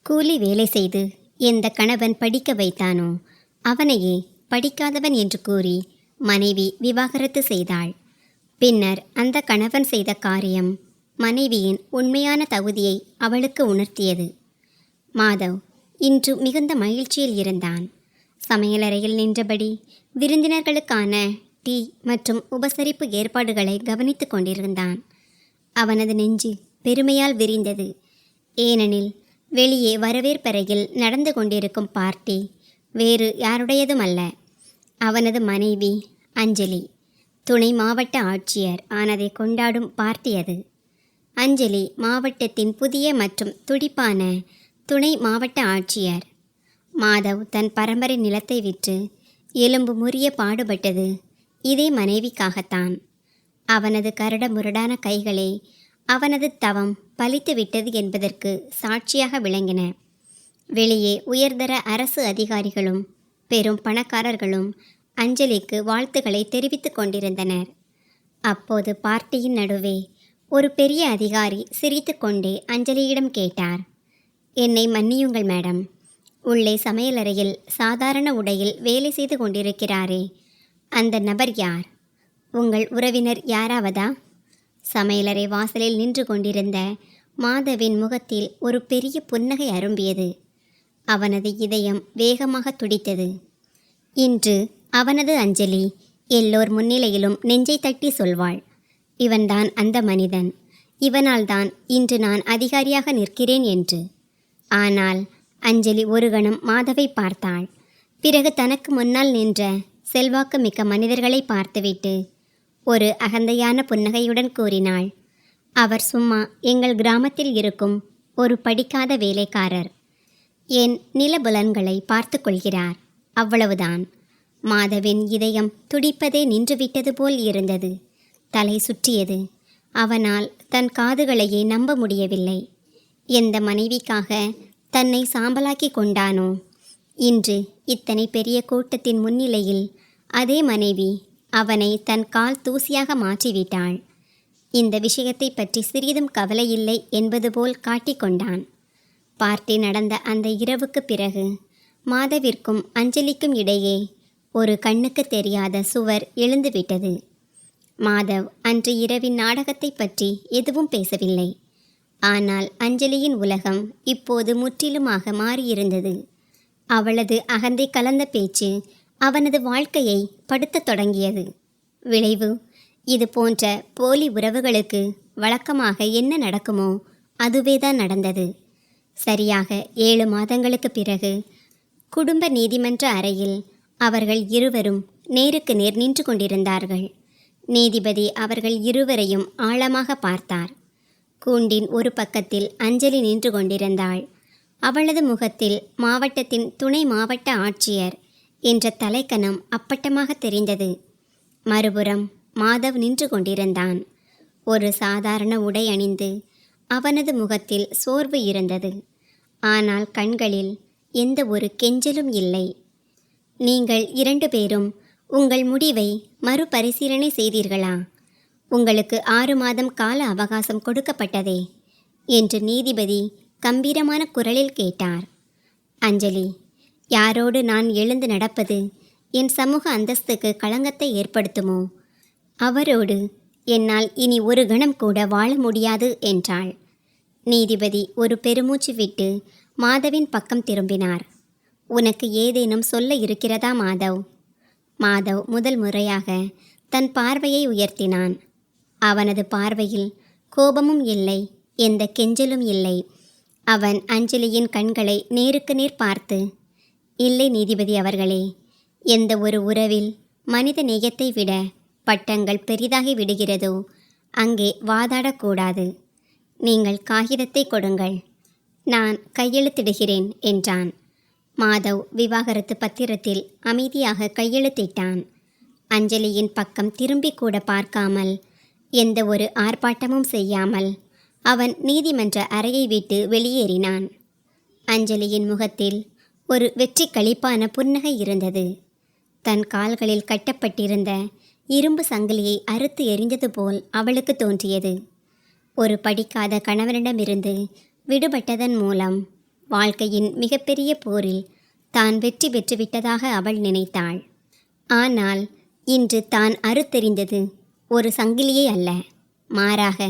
கூலி வேலை செய்து எந்த கணவன் படிக்க வைத்தானோ அவனையே படிக்காதவன் என்று கூறி மனைவி விவாகரத்து செய்தாள். பின்னர் அந்த கணவன் செய்த காரியம் மனைவியின் உண்மையான தகுதியை அவளுக்கு உணர்த்தியது. மாதவ் இன்று மிகுந்த மகிழ்ச்சியில் இருந்தான். சமையலறையில் நின்றபடி விருந்தினர்களுக்கான டீ மற்றும் உபசரிப்பு ஏற்பாடுகளை கவனித்து கொண்டிருந்தான். அவனது நெஞ்சு பெருமையால் விரிந்தது. ஏனெனில் வெளியே வரவேற்பறையில் நடந்து கொண்டிருக்கும் பார்ட்டி வேறு யாருடையதுமல்ல, அவனது மனைவி அஞ்சலி துணை மாவட்ட ஆட்சியர் ஆனதை கொண்டாடும் பார்ட்டி அது. அஞ்சலி மாவட்டத்தின் புதிய மற்றும் துடிப்பான துணை மாவட்ட ஆட்சியர். மாதவ் தன் பரம்பரை நிலத்தை விற்று எலும்பு முறிய பாடுபட்டது இதே மனைவிக்காகத்தான். அவனது கரட முரடான கைகளே அவனது தவம் பலித்து விட்டது என்பதற்கு சாட்சியாக விளங்கின. வெளியே உயர்தர அரசு அதிகாரிகளும் பெரும் பணக்காரர்களும் அஞ்சலிக்கு வாழ்த்துக்களை தெரிவித்துக் கொண்டிருந்தனர். அப்போது பார்ட்டியின் நடுவே ஒரு பெரிய அதிகாரி சிரித்து கொண்டே அஞ்சலியிடம் கேட்டார், "என்னை மன்னியுங்கள் மேடம், உள்ளே சமையலறையில் சாதாரண உடையில் வேலை செய்து கொண்டிருக்கிறாரே, அந்த நபர் யார்? உங்கள் உறவினர் யாராவதா?" சமையலறை வாசலில் நின்று கொண்டிருந்த மாதவின் முகத்தில் ஒரு பெரிய புன்னகை அரும்பியது. அவனது இதயம் வேகமாக துடித்தது. இன்று அவனது அஞ்சலி எல்லோர் முன்னிலையிலும் நெஞ்சை தட்டி சொல்வாள், "இவன்தான் அந்த மனிதன், இவனால் தான் இன்று நான் அதிகாரியாக நிற்கிறேன்" என்று. ஆனால் அஞ்சலி ஒரு கணம் மாதவை பார்த்தாள். பிறகு தனக்கு முன்னால் நின்ற செல்வாக்கு மிக்க மனிதர்களை பார்த்துவிட்டு ஒரு அகந்தையான புன்னகையுடன் கூறினாள், "அவர் சும்மா எங்கள் கிராமத்தில் இருக்கும் ஒரு படிக்காத வேலைக்காரர். என் நிலபுலன்களை பார்த்து கொள்கிறார், அவ்வளவுதான்." மாதவின் இதயம் துடிப்பதே நின்றுவிட்டது போல் இருந்தது. தலை சுற்றியது. அவனால் தன் காதுகளையே நம்ப முடியவில்லை. எந்த மனைவிக்காக தன்னை சாம்பலாக்கி கொண்டானோ, இன்று இத்தனை பெரிய கூட்டத்தின் முன்னிலையில் அதே மனைவி அவனை தன் கால் தூசியாக மாற்றிவிட்டாள். இந்த விஷயத்தை பற்றி சிறிதும் கவலையில்லை என்பது போல் காட்டிக்கொண்டான். பார்ட்டி நடந்த அந்த இரவுக்கு பிறகு மாதவிற்கும் அஞ்சலிக்கும் இடையே ஒரு கண்ணுக்கு தெரியாத சுவர் எழுந்துவிட்டது. மாதவ் அன்று இரவின் நாடகத்தை பற்றி எதுவும் பேசவில்லை. ஆனால் அஞ்சலியின் உலகம் இப்போது முற்றிலுமாக மாறியிருந்தது. அவளது அகந்தை கலந்த பேச்சு அவனது வாழ்க்கையை படுத்தத் தொடங்கியது. விளைவு, இது போன்ற போலி உறவுகளுக்கு வழக்கமாக என்ன நடக்குமோ அதுவேதான் நடந்தது. சரியாக 7 மாதங்களுக்கு பிறகு குடும்ப நீதிமன்ற அறையில் அவர்கள் இருவரும் நேருக்கு நேர் நின்று கொண்டிருந்தார்கள். நீதிபதி அவர்கள் இருவரையும் ஆழமாக பார்த்தார். கூண்டின் ஒரு பக்கத்தில் அஞ்சலி நின்று கொண்டிருந்தாள். அவளது முகத்தில் மாவட்டத்தின் துணை மாவட்ட ஆட்சியர் என்ற தலைக்கணம் அப்பட்டமாக தெரிந்தது. மறுபுறம் மாதவ் நின்று கொண்டிருந்தான். ஒரு சாதாரண உடை அணிந்து அவனது முகத்தில் சோர்வு இருந்தது. ஆனால் கண்களில் எந்த ஒரு கெஞ்சலும் இல்லை. "நீங்கள் 2 பேரும் உங்கள் முடிவை மறுபரிசீலனை செய்தீர்களா? உங்களுக்கு 6 மாதம் கால அவகாசம் கொடுக்கப்பட்டதே" என்று நீதிபதி கம்பீரமான குரலில் கேட்டார். "அஞ்சலி, யாரோடு நான் எழுந்து நடப்பது என் சமூக அந்தஸ்துக்கு களங்கத்தை ஏற்படுத்துமோ அவரோடு என்னால் இனி ஒரு கணம் கூட வாழ முடியாது" என்றாள். நீதிபதி ஒரு பெருமூச்சு விட்டு மாதவின் பக்கம் திரும்பினார். "உனக்கு ஏதேனும் சொல்ல இருக்கிறதா மாதவ்?" மாதவ் முதல் முறையாக தன் பார்வையை உயர்த்தினான். அவனது பார்வையில் கோபமும் இல்லை, எந்த கெஞ்சலும் இல்லை. அவன் அஞ்சலியின் கண்களை நேருக்கு நேர் பார்த்து, "இல்லை நீதிபதி அவர்களே, எந்த ஒரு உறவில் மனித நேயத்தை விட பட்டங்கள் பெரிதாகி விடுகிறதோ அங்கே வாதாடக்கூடாது. நீங்கள் காகிதத்தை கொடுங்கள், நான் கையெழுத்திடுகிறேன்" என்றான். மாதவ் விவாகரத்து பத்திரத்தில் அமைதியாக கையெழுத்திட்டான். அஞ்சலியின் பக்கம் திரும்பி கூட பார்க்காமல், எந்த ஒரு ஆர்ப்பாட்டமும் செய்யாமல் அவன் நீதிமன்ற அறையை விட்டு வெளியேறினான். அஞ்சலியின் முகத்தில் ஒரு வெற்றி களிப்பான புன்னகை இருந்தது. தன் கால்களில் கட்டப்பட்டிருந்த இரும்பு சங்கிலியை அறுத்து எறிந்தது போல் அவளுக்கு தோன்றியது. ஒரு படிக்காத கணவனிடமிருந்து விடுபட்டதன் மூலம் வாழ்க்கையின் மிகப்பெரிய போரில் தான் வெற்றி பெற்றுவிட்டதாக அவள் நினைத்தாள். ஆனால் இன்று தான் அறுத்தெறிந்தது ஒரு சங்கிலியே அல்ல, மாறாக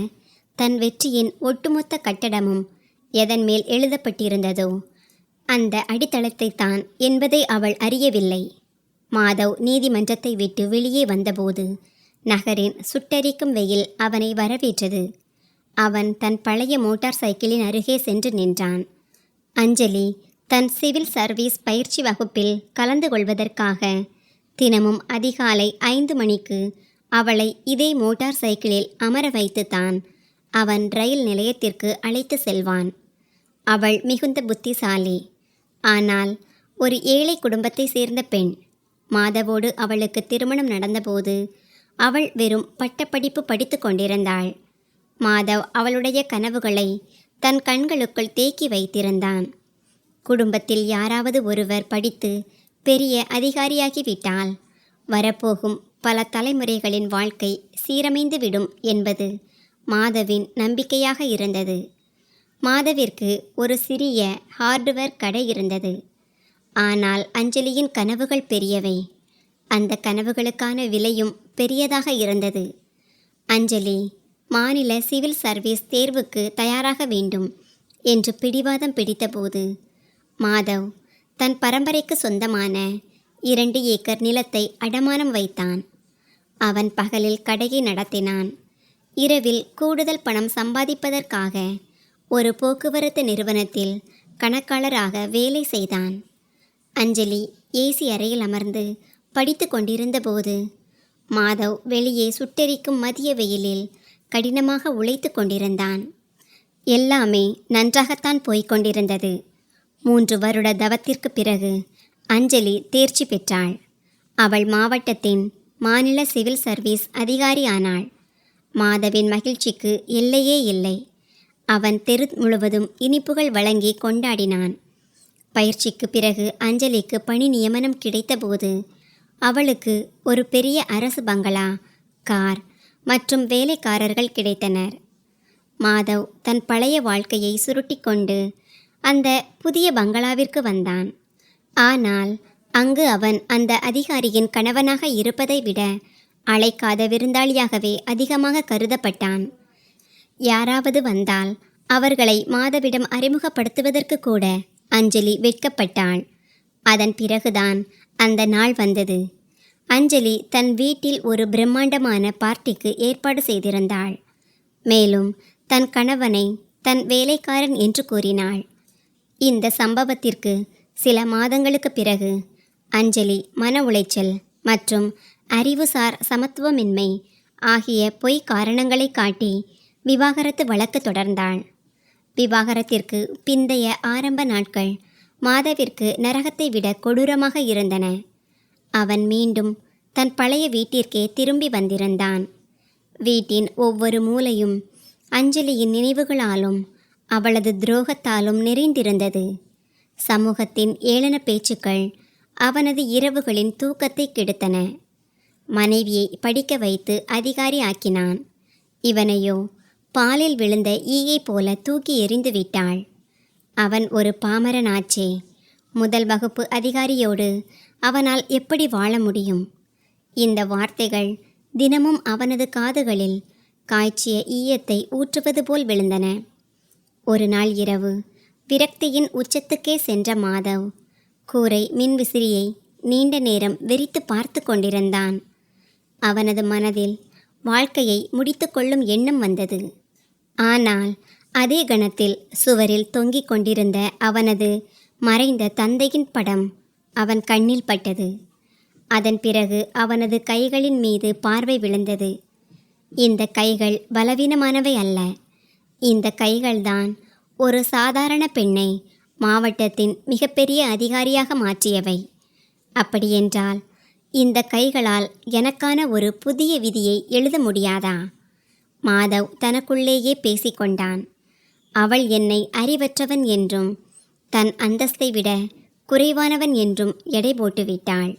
தன் வெற்றியின் ஒட்டுமொத்த கட்டடமும் எதன் மேல் எழுதப்பட்டிருந்ததோ அந்த அடித்தளத்தை தான் என்பதை அவள் அறியவில்லை. மாதவ் நீதிமன்றத்தை விட்டு வெளியே வந்தபோது நகரின் சுட்டெரிக்கும் வெயில் அவனை வரவேற்றது. அவன் தன் பழைய மோட்டார் சைக்கிளின் அருகே சென்று நின்றான். அஞ்சலி தன் சிவில் சர்வீஸ் பயிற்சி வகுப்பில் கலந்து கொள்வதற்காக தினமும் அதிகாலை 5 மணிக்கு அவளை இதே மோட்டார் சைக்கிளில் அமர வைத்துத்தான் அவன் ரயில் நிலையத்திற்கு அழைத்து செல்வான். அவள் மிகுந்த புத்திசாலி. ஆனால் ஒரு ஏழை குடும்பத்தை சேர்ந்த பெண். மாதவோடு அவளுக்கு திருமணம் நடந்தபோது அவள் வெறும் பட்டப்படிப்பு படித்து கொண்டிருந்தாள். மாதவ் அவளுடைய கனவுகளை தன் கண்களுக்குள் தேக்கி வைத்திருந்தான். குடும்பத்தில் யாராவது ஒருவர் படித்து பெரிய அதிகாரியாகிவிட்டால் வரப்போகும் பல தலைமுறைகளின் வாழ்க்கை சீரமைந்து விடும் என்பது மாதவின் நம்பிக்கையாக இருந்தது. மாதவிற்கு ஒரு சிறிய ஹார்ட்வேர் கடை இருந்தது. ஆனால் அஞ்சலியின் கனவுகள் பெரியவை. அந்த கனவுகளுக்கான விலையும் பெரியதாக இருந்தது. அஞ்சலி மாநில சிவில் சர்வீஸ் தேர்வுக்கு தயாராக வேண்டும் என்று பிடிவாதம் பிடித்தபோது மாதவ் தன் பரம்பரைக்கு சொந்தமான 2 ஏக்கர் நிலத்தை அடமானம் வைத்தான். அவன் பகலில் கடையை நடத்தினான். இரவில் கூடுதல் பணம் சம்பாதிப்பதற்காக ஒரு போக்குவரத்து நிறுவனத்தில் கணக்காளராக வேலை செய்தான். அஞ்சலி ஏசி அறையில் அமர்ந்து படித்து கொண்டிருந்தபோது மாதவ் வெளியே சுட்டெரிக்கும் மதிய வெயிலில் கடினமாக உழைத்து கொண்டிருந்தான். எல்லாமே நன்றாகத்தான் போய்க் கொண்டிருந்தது. 3 வருட தவத்திற்கு பிறகு அஞ்சலி தேர்ச்சி பெற்றாள். அவள் மாவட்டத்தின் மாநில சிவில் சர்வீஸ் அதிகாரி ஆனாள். மாதவின் மகிழ்ச்சிக்கு எல்லையே இல்லை. அவன் தெரு முழுவதும் இனிப்புகள் வழங்கி கொண்டாடினான். பயிற்சிக்கு பிறகு அஞ்சலிக்கு பணி நியமனம் கிடைத்தபோது அவளுக்கு ஒரு பெரிய அரசு பங்களா, கார் மற்றும் வேலைக்காரர்கள் கிடைத்தனர். மாதவ் தன் பழைய வாழ்க்கையை சுருட்டி கொண்டு அந்த புதிய பங்களாவிற்கு வந்தான். ஆனால் அங்கு அவன் அந்த அதிகாரியின் கணவனாக இருப்பதை விட அழைக்காத விருந்தாளியாகவே அதிகமாக கருதப்பட்டான். யாராவது வந்தால் அவர்களை மாதவிடம் அறிமுகப்படுத்துவதற்கு கூட அஞ்சலி வெட்கப்பட்டாள். அதன் பிறகுதான் அந்த நாள் வந்தது. அஞ்சலி தன் வீட்டில் ஒரு பிரம்மாண்டமான பார்ட்டிக்கு ஏற்பாடு செய்திருந்தாள். மேலும் தன் கணவனை தன் வேலைக்காரன் என்று கூறினாள். இந்த சம்பவத்திற்கு சில மாதங்களுக்கு பிறகு அஞ்சலி மன உளைச்சல் மற்றும் அறிவுசார் சமத்துவமின்மை ஆகிய பொய் காரணங்களை காட்டி விவாகரத்து வழக்கு தொடர்ந்தாள். விவாகரத்திற்கு பிந்தைய ஆரம்ப நாட்கள் மாதவிற்கு நரகத்தை விட கொடூரமாக இருந்தன. அவன் மீண்டும் தன் பழைய வீட்டிற்கே திரும்பி வந்திருந்தான். வீட்டின் ஒவ்வொரு மூலையும் அஞ்சலியின் நினைவுகளாலும் அவளது துரோகத்தாலும் நிறைந்திருந்தது. சமூகத்தின் ஏளன பேச்சுக்கள் அவனது இரவுகளின் தூக்கத்தை கெடுத்தன. மனைவியை படிக்க வைத்து அதிகாரி ஆக்கினான். இவனையோ பாலில் விழுந்த ஈயை போல தூக்கி எறிந்து விட்டாள். அவன் ஒரு பாமரனாச்சே. முதல் வகுப்பு அதிகாரியோடு அவனால் எப்படி வாழ முடியும்? இந்த வார்த்தைகள் தினமும் அவனது காதுகளில் காய்ச்சிய ஈயத்தை ஊற்றுவது போல் விழுந்தன. ஒரு நாள் இரவு விரக்தியின் உச்சத்துக்கே சென்ற மாதவ் கூரை மின்விசிறியை நீண்ட நேரம் வெறித்து பார்த்து கொண்டிருந்தான். அவனது மனதில் வாழ்க்கையை முடித்து கொள்ளும் எண்ணம் வந்தது. ஆனால் அதே கணத்தில் சுவரில் தொங்கிக் கொண்டிருந்த அவனது மறைந்த தந்தையின் படம் அவன் கண்ணில் பட்டது. அதன் பிறகு அவனது கைகளின் மீது பார்வை விழுந்தது. இந்த கைகள் பலவீனமானவை அல்ல. இந்த கைகள்தான் ஒரு சாதாரண பெண்ணை மாவட்டத்தின் மிகப்பெரிய அதிகாரியாக மாற்றியவை. அப்படியென்றால் இந்த கைகளால் எனக்கான ஒரு புதிய விதியை எழுத முடியாதா? மாதவ் தனக்குள்ளேயே பேசிக்கொண்டான். அவள் என்னை அறிவற்றவன் என்றும் தன் அந்தஸ்தை விட குறைவானவன் என்றும் எடை போட்டுவிட்டாள்.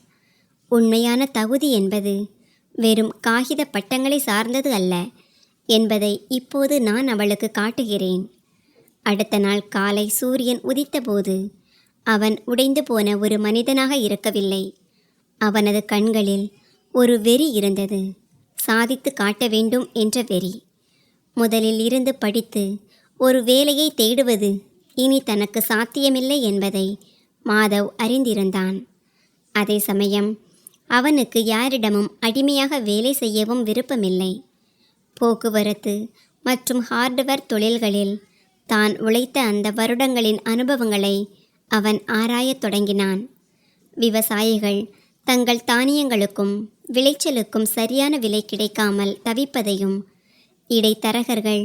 உண்மையான தகுதி என்பது வெறும் காகித பட்டங்களை சார்ந்தது அல்ல என்பதை இப்போது நான் அவளுக்கு காட்டுகிறேன். அடுத்த நாள் காலை சூரியன் உதித்தபோது அவன் உடைந்து போன ஒரு மனிதனாக இருக்கவில்லை. அவனது கண்களில் ஒரு வெறி இருந்தது, சாதித்து காட்ட வேண்டும் என்ற வெறி. முதலில் இருந்து படித்து ஒரு வேலையை தேடுவது இனி தனக்கு சாத்தியமில்லை என்பதை மாதவ் அறிந்திருந்தான். அதே சமயம் அவனுக்கு யாரிடமும் அடிமையாக வேலை செய்யவும் விருப்பமில்லை. போக்குவரத்து மற்றும் ஹார்ட்வேர் தொழில்களில் தான் உழைத்த அந்த வருடங்களின் அனுபவங்களை அவன் ஆராயத் தொடங்கினான். விவசாயிகள் தங்கள் தானியங்களுக்கும் விளைச்சலுக்கும் சரியான விலை கிடைக்காமல் தவிப்பதையும், இடைத்தரகர்கள்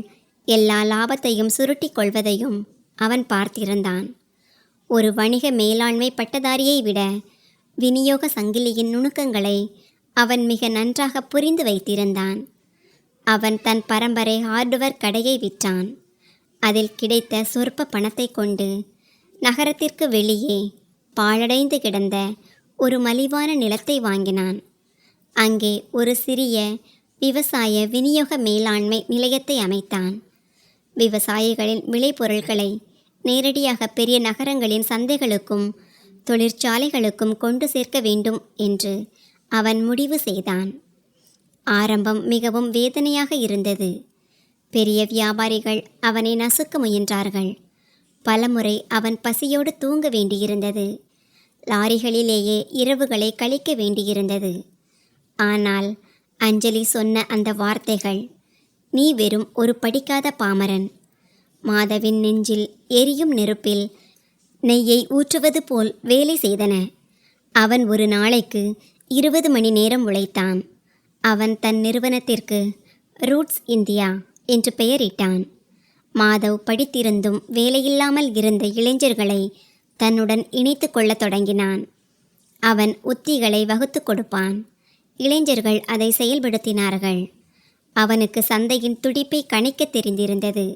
எல்லா லாபத்தையும் சுருட்டி கொள்வதையும் அவன் பார்த்திருந்தான். ஒரு வணிக மேலாண்மை பட்டதாரியை விட விநியோக சங்கிலியின் நுணுக்கங்களை அவன் மிக நன்றாக புரிந்து வைத்திருந்தான். அவன் தன் பரம்பரை ஹார்ட்வேர் கடையை விற்றான். அதில் கிடைத்த சொற்ப பணத்தை கொண்டு நகரத்திற்கு வெளியே பாழடைந்து கிடந்த ஒரு மலிவான நிலத்தை வாங்கினான். அங்கே ஒரு சிறிய விவசாய விநியோக மேலாண்மை நிலையத்தை அமைத்தான். விவசாயிகளின் விளைபொருட்களை நேரடியாக பெரிய நகரங்களின் சந்தைகளுக்கும் தொழிற்சாலைகளுக்கும் கொண்டு சேர்க்க வேண்டும் என்று அவன் முடிவு செய்தான். ஆரம்பம் மிகவும் வேதனையாக இருந்தது. பெரிய வியாபாரிகள் அவனை நசுக்க முயன்றார்கள். பலமுறை அவன் பசியோடு தூங்க வேண்டியிருந்தது. லாரிகளிலேயே இரவுகளை கழிக்க வேண்டியிருந்தது. ஆனால் அஞ்சலி சொன்ன அந்த வார்த்தைகள், "நீ வெறும் ஒரு படிக்காத பாமரன்." மாதவின் நெஞ்சில் எரியும் நெருப்பில் நெய்யை ஊற்றுவது போல் வேலை செய்தன. அவன் ஒரு நாளைக்கு 20 மணி நேரம் உழைத்தான். அவன் தன் நிறுவனத்திற்கு ரூட்ஸ் இந்தியா என்று பெயரிட்டான். மாதவ் படித்திருந்தும் வேலையில்லாமல் இருந்த இளைஞர்களை தன்னுடன் இணைத்து கொள்ளத் தொடங்கினான். அவன் உத்திகளை வகுத்து கொடுப்பான். இளைஞர்கள் அதை செயல்படுத்தினார்கள். அவனுக்கு சந்தையின் துடிப்பை கணிக்க தெரிந்திருந்தது.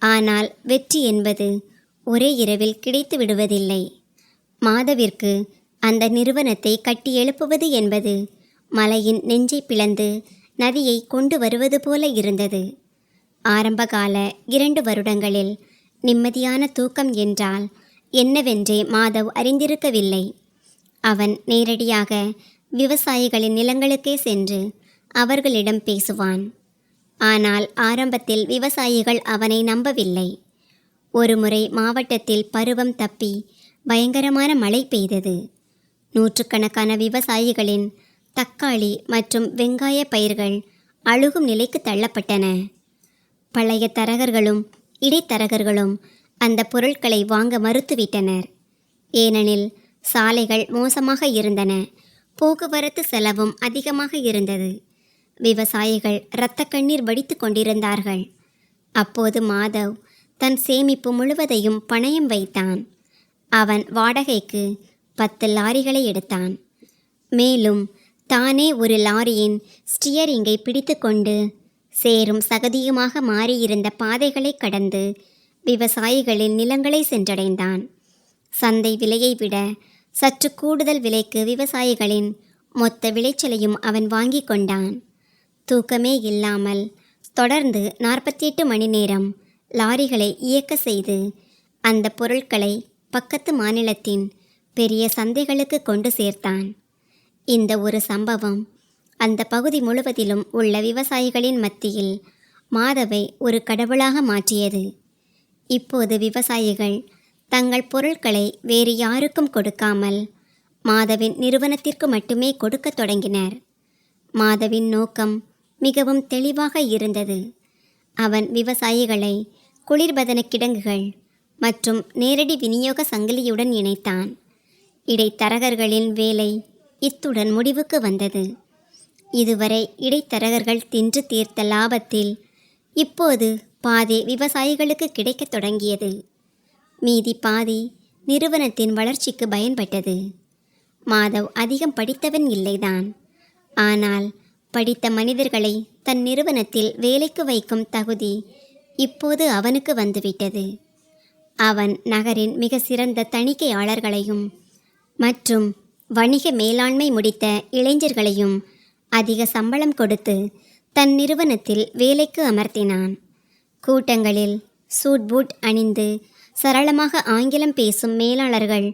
ஆனால் வெற்றி என்பது ஒரே இரவில் கிடைத்து விடுவதில்லை. மாதவிற்கு அந்த நிறுவனத்தை கட்டி எழுப்புவது என்பது மலையின் நெஞ்சை பிளந்து நதியை கொண்டு வருவது போல இருந்தது. ஆரம்பகால 2 வருடங்களில் நிம்மதியான தூக்கம் என்றால் என்னவென்றே மாதவ் அறிந்திருக்கவில்லை. அவன் நேரடியாக விவசாயிகளின் நிலங்களுக்கே சென்று அவர்களிடம் பேசுவான். ஆனால் ஆரம்பத்தில் விவசாயிகள் அவனை நம்பவில்லை. ஒருமுறை மாவட்டத்தில் பருவம் தப்பி பயங்கரமான மழை பெய்தது. நூற்றுக்கணக்கான விவசாயிகளின் தக்காளி மற்றும் வெங்காய பயிர்கள் அழுகும் நிலைக்கு தள்ளப்பட்டன. பழைய தரகர்களும் இடைத்தரகர்களும் அந்த பொருட்களை வாங்க மறுத்துவிட்டனர். ஏனெனில் சாலைகள் மோசமாக இருந்தன, போக்குவரத்து செலவும் அதிகமாக இருந்தது. விவசாயிகள் இரத்த கண்ணீர் வடித்து கொண்டிருந்தார்கள். அப்போது மாதவ் தன் சேமிப்பு முழுவதையும் பணயம் வைத்தான். அவன் வாடகைக்கு 10 லாரிகளை எடுத்தான். மேலும் தானே ஒரு லாரியின் ஸ்டியரிங்கை பிடித்து கொண்டு சேரும் சகதியுமாக மாறியிருந்த பாதைகளை கடந்து விவசாயிகளின் நிலங்களை சென்றடைந்தான். சந்தை விலையை விட சற்று கூடுதல் விலைக்கு விவசாயிகளின் மொத்த விளைச்சலையும் அவன் வாங்கி கொண்டான். தூக்கமே இல்லாமல் தொடர்ந்து 48 மணி நேரம் லாரிகளை இயக்க செய்து அந்த பொருட்களை பக்கத்து மாநிலத்தின் பெரிய சந்தைகளுக்கு கொண்டு சேர்த்தான். இந்த ஒரு சம்பவம் அந்த பகுதி முழுவதிலும் உள்ள விவசாயிகளின் மத்தியில் மாதவை ஒரு கடவுளாக மாற்றியது. இப்போது விவசாயிகள் தங்கள் பொருட்களை வேறு யாருக்கும் கொடுக்காமல் மாதவின் நிறுவனத்திற்கு மட்டுமே கொடுக்கத் தொடங்கினர். மாதவின் நோக்கம் மிகவும் தெளிவாக இருந்தது. அவன் விவசாயிகளை குளிர்பதன கிடங்குகள் மற்றும் நேரடி விநியோக சங்கிலியுடன் இணைத்தான். இடைத்தரகர்களின் வேலை இத்துடன் முடிவுக்கு வந்தது. இதுவரை இடைத்தரகர்கள் தின்று தீர்த்த லாபத்தில் இப்போது பாதி விவசாயிகளுக்கு கிடைக்கத் தொடங்கியது. மீதி பாதி நிறுவனத்தின் வளர்ச்சிக்கு பயன்பட்டது. மாதவ் அதிகம் படித்தவன் இல்லைதான். ஆனால் படித்த மனிதர்களை தன் நிறுவனத்தில் வேலைக்கு வைக்கும் தகுதி இப்போது அவனுக்கு வந்துவிட்டது. அவன் நகரின் மிக சிறந்த தணிக்கையாளர்களையும் மற்றும் வணிக மேலாண்மை முடித்த இளைஞர்களையும் அதிக சம்பளம் கொடுத்து தன் நிறுவனத்தில் வேலைக்கு அமர்த்தினான். கூட்டங்களில் சூட் பூட் அணிந்து சரளமாக ஆங்கிலம் பேசும் மேலாளர்கள்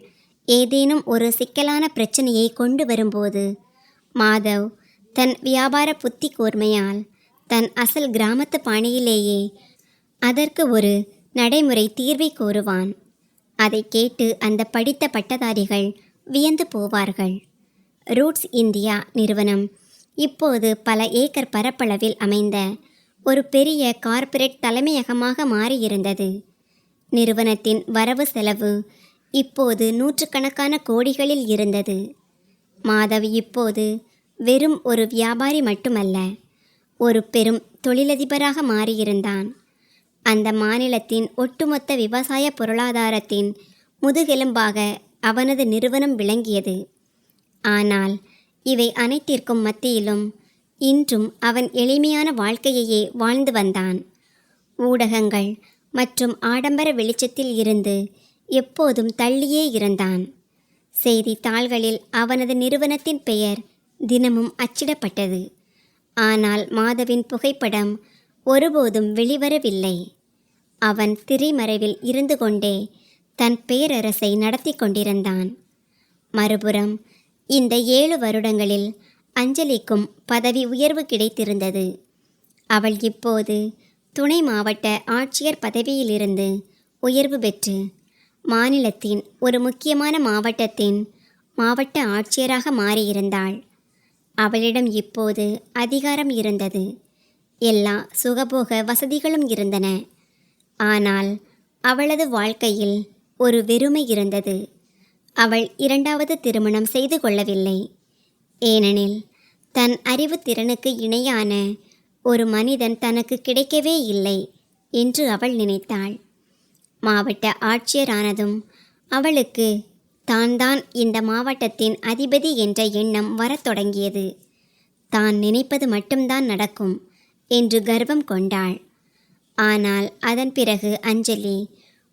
ஏதேனும் ஒரு சிக்கலான பிரச்சனையை கொண்டு வரும்போது மாதவ் தன் வியாபார புத்தி கூர்மையால் தன் அசல் கிராமத்து பாணியிலேயே அதற்கு ஒரு நடைமுறை தீர்வை கூறுவான். அதை கேட்டு அந்த படித்த பட்டதாரிகள் வியந்து போவார்கள். ரூட்ஸ் இந்தியா நிறுவனம் இப்போது பல ஏக்கர் பரப்பளவில் அமைந்த ஒரு பெரிய கார்ப்பரேட் தலைமையகமாக மாறியிருந்தது. நிறுவனத்தின் வரவு செலவு இப்போது நூற்றுக்கணக்கான கோடிகளில் இருந்தது. மாதவ் இப்போது வெறும் ஒரு வியாபாரி மட்டுமல்ல, ஒரு பெரும் தொழிலதிபராக மாறியிருந்தான். அந்த மாநிலத்தின் ஒட்டுமொத்த விவசாய பொருளாதாரத்தின் முதுகெலும்பாக அவனது நிறுவனம் விளங்கியது. ஆனால் இவை அனைத்திற்கும் மத்தியிலும் இன்றும் அவன் எளிமையான வாழ்க்கையையே வாழ்ந்து வந்தான். ஊடகங்கள் மற்றும் ஆடம்பர வெளிச்சத்தில் இருந்து எப்போதும் தள்ளியே இருந்தான். செய்தித்தாள்களில் அவனது நிறுவனத்தின் பெயர் தினமும் அச்சிடப்பட்டது. ஆனால் மாதவின் புகைப்படம் ஒருபோதும் வெளிவரவில்லை. அவன் திரைமறைவில் இருந்து கொண்டே தன் பேரரசை நடத்தி கொண்டிருந்தான். மறுபுறம் இந்த 7 வருடங்களில் அஞ்சலிக்கும் பதவி உயர்வு கிடைத்திருந்தது. அவள் இப்போது துணை மாவட்ட ஆட்சியர் பதவியிலிருந்து உயர்வு பெற்று மாநிலத்தின் ஒரு முக்கியமான மாவட்டத்தின் மாவட்ட ஆட்சியராக மாறியிருந்தாள். அவளிடம் இப்போது அதிகாரம் இருந்தது. எல்லா சுகபோக வசதிகளும் இருந்தன. ஆனால் அவளது வாழ்க்கையில் ஒரு வெறுமை இருந்தது. அவள் 2வது திருமணம் செய்து கொள்ளவில்லை. ஏனெனில் தன் அறிவு திறனுக்கு இணையான ஒரு மனிதன் தனக்கு கிடைக்கவே இல்லை என்று அவள் நினைத்தாள். மாவட்ட ஆட்சியரானதும் அவளுக்கு தான் இந்த மாவட்டத்தின் அதிபதி என்ற எண்ணம் வரத் தொடங்கியது. தான் நினைப்பது மட்டும்தான் நடக்கும் என்று கர்வம் கொண்டாள். ஆனால் அதன் பிறகு அஞ்சலி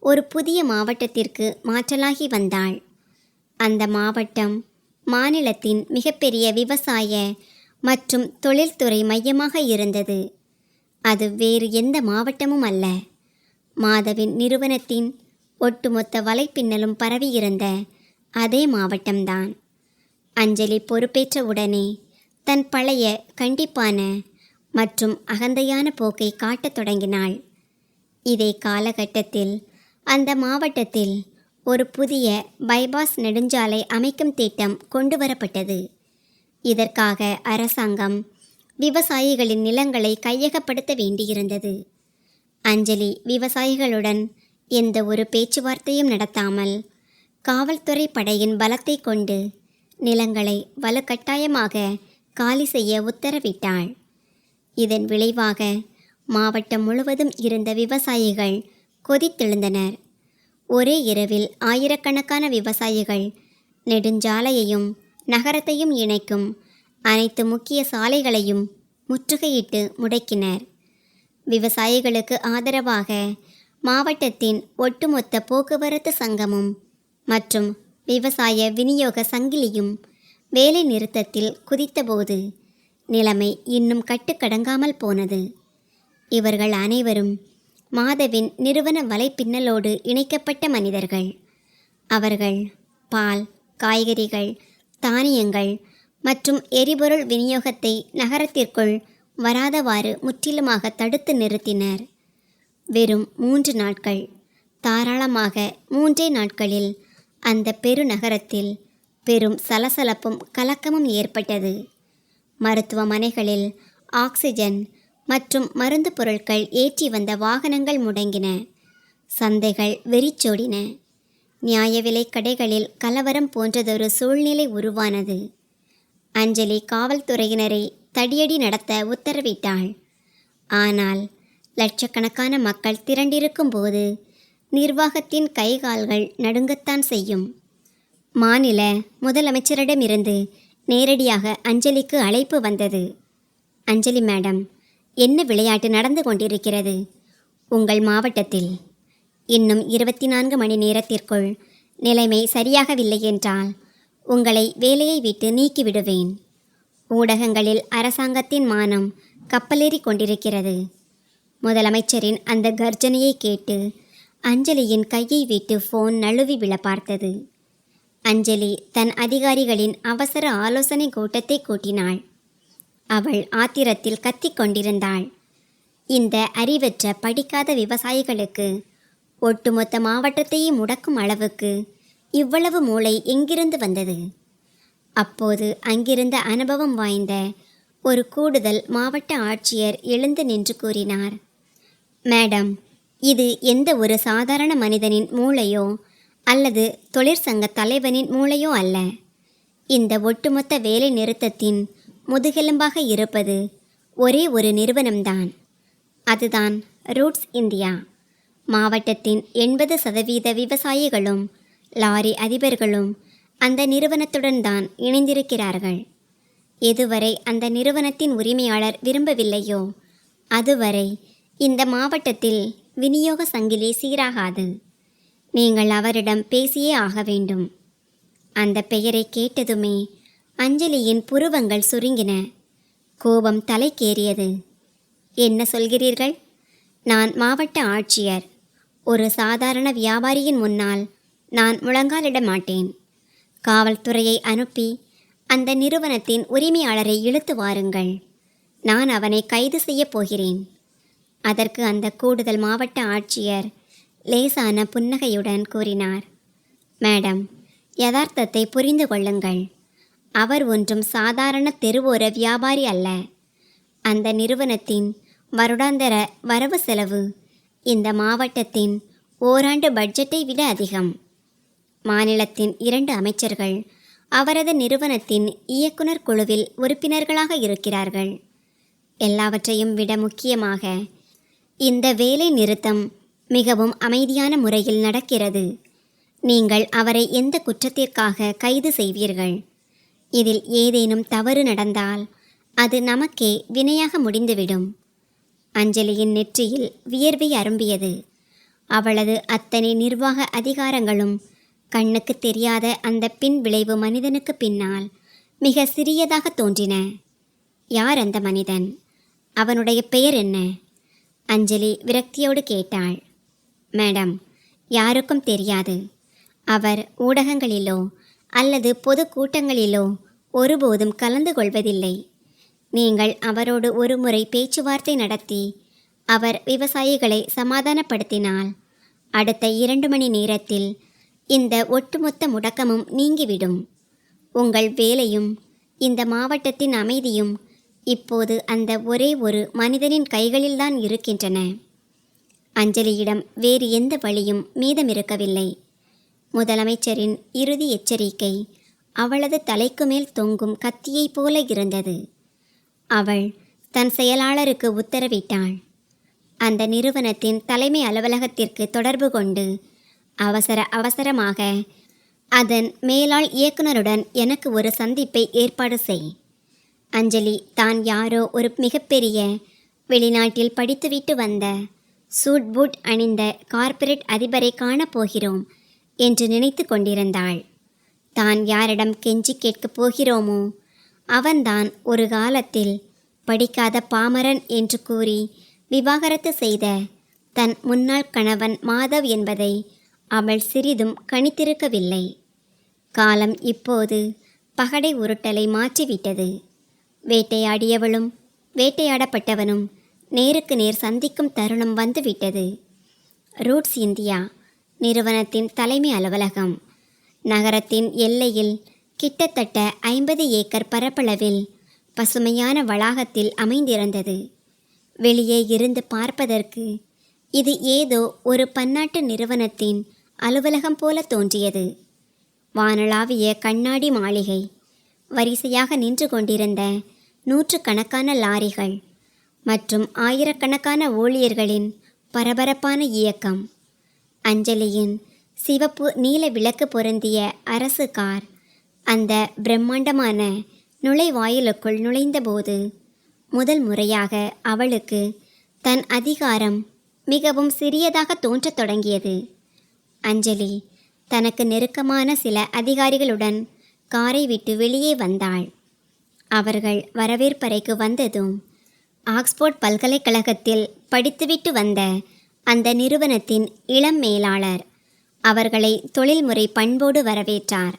ஒரு புதிய மாவட்டத்திற்கு மாற்றலாகி வந்தாள். அந்த மாவட்டம் மாநிலத்தின் மிகப்பெரிய விவசாய மற்றும் தொழில்துறை மையமாக இருந்தது. அது வேறு எந்த மாவட்டமும் அல்ல, மாதவின் நிறுவனத்தின் ஒட்டுமொத்த வலைப்பின்னலும் பரவியிருந்த அதே மாவட்டம்தான். அஞ்சலி பொறுப்பேற்ற உடனே தன் பழைய கண்டிப்பான மற்றும் அகந்தையான போக்கை காட்டத் தொடங்கினாள். இதே காலகட்டத்தில் அந்த மாவட்டத்தில் ஒரு புதிய பைபாஸ் நெடுஞ்சாலை அமைக்கும் திட்டம் கொண்டு வரப்பட்டது. இதற்காக அரசாங்கம் விவசாயிகளின் நிலங்களை கையகப்படுத்த வேண்டியிருந்தது. அஞ்சலி விவசாயிகளுடன் எந்த ஒரு பேச்சுவார்த்தையும் நடத்தாமல் காவல்துறை படையின் பலத்தை கொண்டு நிலங்களை வலுக்கட்டாயமாக காலி செய்ய உத்தரவிட்டாள். இதன் விளைவாக மாவட்டம் முழுவதும் இருந்த விவசாயிகள் கொதித்தெழுந்தனர். ஒரே இரவில் ஆயிரக்கணக்கான விவசாயிகள் நெடுஞ்சாலையையும் நகரத்தையும் இணைக்கும் அனைத்து முக்கிய சாலைகளையும் முற்றுகையிட்டு முடக்கினர். விவசாயிகளுக்கு ஆதரவாக மாவட்டத்தின் ஒட்டுமொத்த போக்குவரத்து சங்கமும் மற்றும் விவசாய விநியோக சங்கிலியும் வேலை நிறுத்தத்தில் குதித்தபோது நிலைமை இன்னும் கட்டுக்கடங்காமல் போனது. இவர்கள் அனைவரும் மாதவின் நிறுவன வலைப்பின்னலோடு இணைக்கப்பட்ட மனிதர்கள். அவர்கள் பால், காய்கறிகள், தானியங்கள் மற்றும் எரிபொருள் விநியோகத்தை நகரத்திற்குள் வராதவாறு முற்றிலுமாக தடுத்து நிறுத்தினர். வெறும் 3 நாட்கள், தாராளமாக 3 நாட்களில் அந்த பெருநகரத்தில் பெரும் சலசலப்பும் கலக்கமும் ஏற்பட்டது. மருத்துவமனைகளில் ஆக்சிஜன் மற்றும் மருந்து பொருட்கள் ஏற்றி வந்த வாகனங்கள் முடங்கின. சந்தைகள் வெறிச்சோடின. நியாய விலை கடைகளில் கலவரம் போன்றதொரு சூழ்நிலை உருவானது. அஞ்சலி காவல்துறையினரை தடியடி நடத்த உத்தரவிட்டாள். ஆனால் லட்சக்கணக்கான மக்கள் திரண்டிருக்கும் போது நிர்வாகத்தின் கைகால்கள் நடுங்கத்தான் செய்யும். மாநில முதலமைச்சரிடமிருந்து நேரடியாக அஞ்சலிக்கு அழைப்பு வந்தது. அஞ்சலி மேடம், என்ன விளையாட்டு நடந்து கொண்டிருக்கிறது உங்கள் மாவட்டத்தில்? இன்னும் 24 மணி நேரத்திற்குள் நிலைமை சரியாகவில்லை என்றால் உங்களை வேலையை விட்டு நீக்கிவிடுவேன். ஊடகங்களில் அரசாங்கத்தின் மானம் கப்பலேறி கொண்டிருக்கிறது. முதலமைச்சரின் அந்த கர்ஜனையை கேட்டு அஞ்சலியின் கையை விட்டு ஃபோன் நழுவி விழ பார்த்தது. அஞ்சலி தன் அதிகாரிகளின் அவசர ஆலோசனை கூட்டத்தை கூட்டினாள். அவள் ஆத்திரத்தில் கத்திக் கொண்டிருந்தாள். இந்த அறிவற்ற படிக்காத விவசாயிகளுக்கு ஒட்டுமொத்த மாவட்டத்தையே முடக்கும் அளவுக்கு இவ்வளவு மூளை எங்கிருந்து வந்தது? அப்போது அங்கிருந்த அனுபவம் வாய்ந்த ஒரு கூடுதல் மாவட்ட ஆட்சியர் எழுந்து நின்று கூறினார், மேடம், இது எந்த ஒரு சாதாரண மனிதனின் மூளையோ அல்லது தொழிற்சங்க தலைவனின் மூளையோ அல்ல. இந்த ஒட்டுமொத்த வேலை நிறுத்தத்தின் முதுகெலும்பாக இருப்பது ஒரே ஒரு நிறுவனம்தான். அதுதான் ரூட்ஸ் இந்தியா. மாவட்டத்தின் 80% விவசாயிகளும் லாரி அதிபர்களும் அந்த நிறுவனத்துடன் தான் இணைந்திருக்கிறார்கள். எதுவரை அந்த நிறுவனத்தின் உரிமையாளர் விரும்பவில்லையோ அதுவரை இந்த மாவட்டத்தில் விநியோக சங்கிலி சீராகாது. நீங்கள் அவரிடம் பேசியே ஆக வேண்டும். அந்த பெயரை கேட்டதுமே அஞ்சலியின் புருவங்கள் சுருங்கின. கோபம் தலைக்கேறியது. என்ன சொல்கிறீர்கள்? நான் மாவட்ட ஆட்சியர். ஒரு சாதாரண வியாபாரியின் முன்னால் நான் முழங்காலிட மாட்டேன். காவல்துறையை அனுப்பி அந்த நிறுவனத்தின் உரிமையாளரை இழுத்து வாருங்கள். நான் அவனை கைது செய்யப் போகிறேன். அதற்கு அந்த கூடுதல் மாவட்ட ஆட்சியர் லேசான புன்னகையுடன் கூறினார், மேடம், யதார்த்தத்தை புரிந்து கொள்ளுங்கள். அவர் ஒன்றும் சாதாரண தெருவோர வியாபாரி அல்ல. அந்த நிறுவனத்தின் வருடாந்திர வரவு செலவு இந்த மாவட்டத்தின் ஓராண்டு பட்ஜெட்டை விட அதிகம். மாநிலத்தின் 2 அமைச்சர்கள் அவரது நிறுவனத்தின் இயக்குனர் குழுவில் உறுப்பினர்களாக இருக்கிறார்கள். எல்லாவற்றையும் விட முக்கியமாக இந்த வேலை நிறுத்தம் மிகவும் அமைதியான முறையில் நடக்கிறது. நீங்கள் அவரை எந்த குற்றத்திற்காக கைது செய்வீர்கள்? இதில் ஏதேனும் தவறு நடந்தால் அது நமக்கே வினையாக முடிந்துவிடும். அஞ்சலியின் நெற்றியில் வியர்வை அரும்பியது. அவளது அத்தனை நிர்வாக அதிகாரங்களும் கண்ணுக்கு தெரியாத அந்த பின் விளைவு மனிதனுக்கு பின்னால் மிக சிறியதாக தோன்றின. யார் அந்த மனிதன்? அவனுடைய பெயர் என்ன? அஞ்சலி விரக்தியோடு கேட்டாள். மேடம், யாருக்கும் தெரியாது. அவர் ஊடகங்களிலோ அல்லது பொது கூட்டங்களிலோ ஒருபோதும் கலந்து கொள்வதில்லை. நீங்கள் அவரோடு ஒரு முறை பேச்சுவார்த்தை நடத்தி அவர் விவசாயிகளை சமாதானப்படுத்தினால் அடுத்த 2 மணி நேரத்தில் இந்த ஒட்டுமொத்த முடக்கமும் நீங்கிவிடும். உங்கள் வேலையும் இந்த மாவட்டத்தின் அமைதியும் இப்போது அந்த ஒரே ஒரு மனிதனின் கைகளில்தான் இருக்கின்றன. அஞ்சலியிடம் வேறு எந்த வழியும் மீதமிருக்கவில்லை. முதலமைச்சரின் இறுதி எச்சரிக்கை அவளது தலைக்கு மேல் தொங்கும் கத்தியைப் போல இருந்தது. அவள் தன் செயலாளருக்கு உத்தரவிட்டாள். அந்த நிறுவனத்தின் தலைமை அலுவலகத்திற்கு தொடர்பு கொண்டு அவசரமாக அதன் மேலாள் இயக்குனருடன் எனக்கு ஒரு சந்திப்பை ஏற்பாடு செய். அஞ்சலி தான் யாரோ ஒரு மிகப்பெரிய வெளிநாட்டில் படித்துவிட்டு வந்த சூட் பூட் அணிந்த கார்ப்பரேட் அதிபரை காணப்போகிறோம் என்று நினைத்து கொண்டிருந்தாள். தான் யாரிடம் கெஞ்சி கேட்கப் போகிறோமோ அவன்தான் ஒரு காலத்தில் படிக்காத பாமரன் என்று கூறி விவாகரத்து செய்த தன் முன்னாள் கணவன் மாதவ் என்பதை அவள் சிறிதும் கணித்திருக்கவில்லை. காலம் இப்போது பகடை உருட்டலை மாற்றிவிட்டது. வேட்டையாடியவளும் வேட்டையாடப்பட்டவனும் நேருக்கு நேர் சந்திக்கும் தருணம் வந்துவிட்டது. ரூட்ஸ் இந்தியா நிறுவனத்தின் தலைமை அலுவலகம் நகரத்தின் எல்லையில் கிட்டத்தட்ட 50 ஏக்கர் பரப்பளவில் பசுமையான வளாகத்தில் அமைந்திருந்தது. வெளியே இருந்து பார்ப்பதற்கு இது ஏதோ ஒரு பன்னாட்டு நிறுவனத்தின் அலுவலகம் போல தோன்றியது. வானளாவிய கண்ணாடி மாளிகை, வரிசையாக நின்று கொண்டிருந்த 100கணக்கான லாரிகள் மற்றும் ஆயிரக்கணக்கான ஊழியர்களின் பரபரப்பான இயக்கம். அஞ்சலியின் சிவப்பு நீல விளக்கு பொருந்திய அரசு கார் அந்த பிரம்மாண்டமான நுழைவாயிலுக்குள் நுழைந்தபோது முதல் முறையாக அவளுக்கு தன் அதிகாரம் மிகவும் சிறியதாக தோன்றத் தொடங்கியது. அஞ்சலி தனக்கு நெருக்கமான சில அதிகாரிகளுடன் காரை விட்டு வெளியே வந்தாள். அவர்கள் வரவேற்பறைக்கு வந்ததும் ஆக்ஸ்போர்ட் பல்கலைக்கழகத்தில் படித்துவிட்டு வந்த அந்த நிறுவனத்தின் இளம் மேலாளர் அவர்களை தொழில்முறை பண்போடு வரவேற்றார்.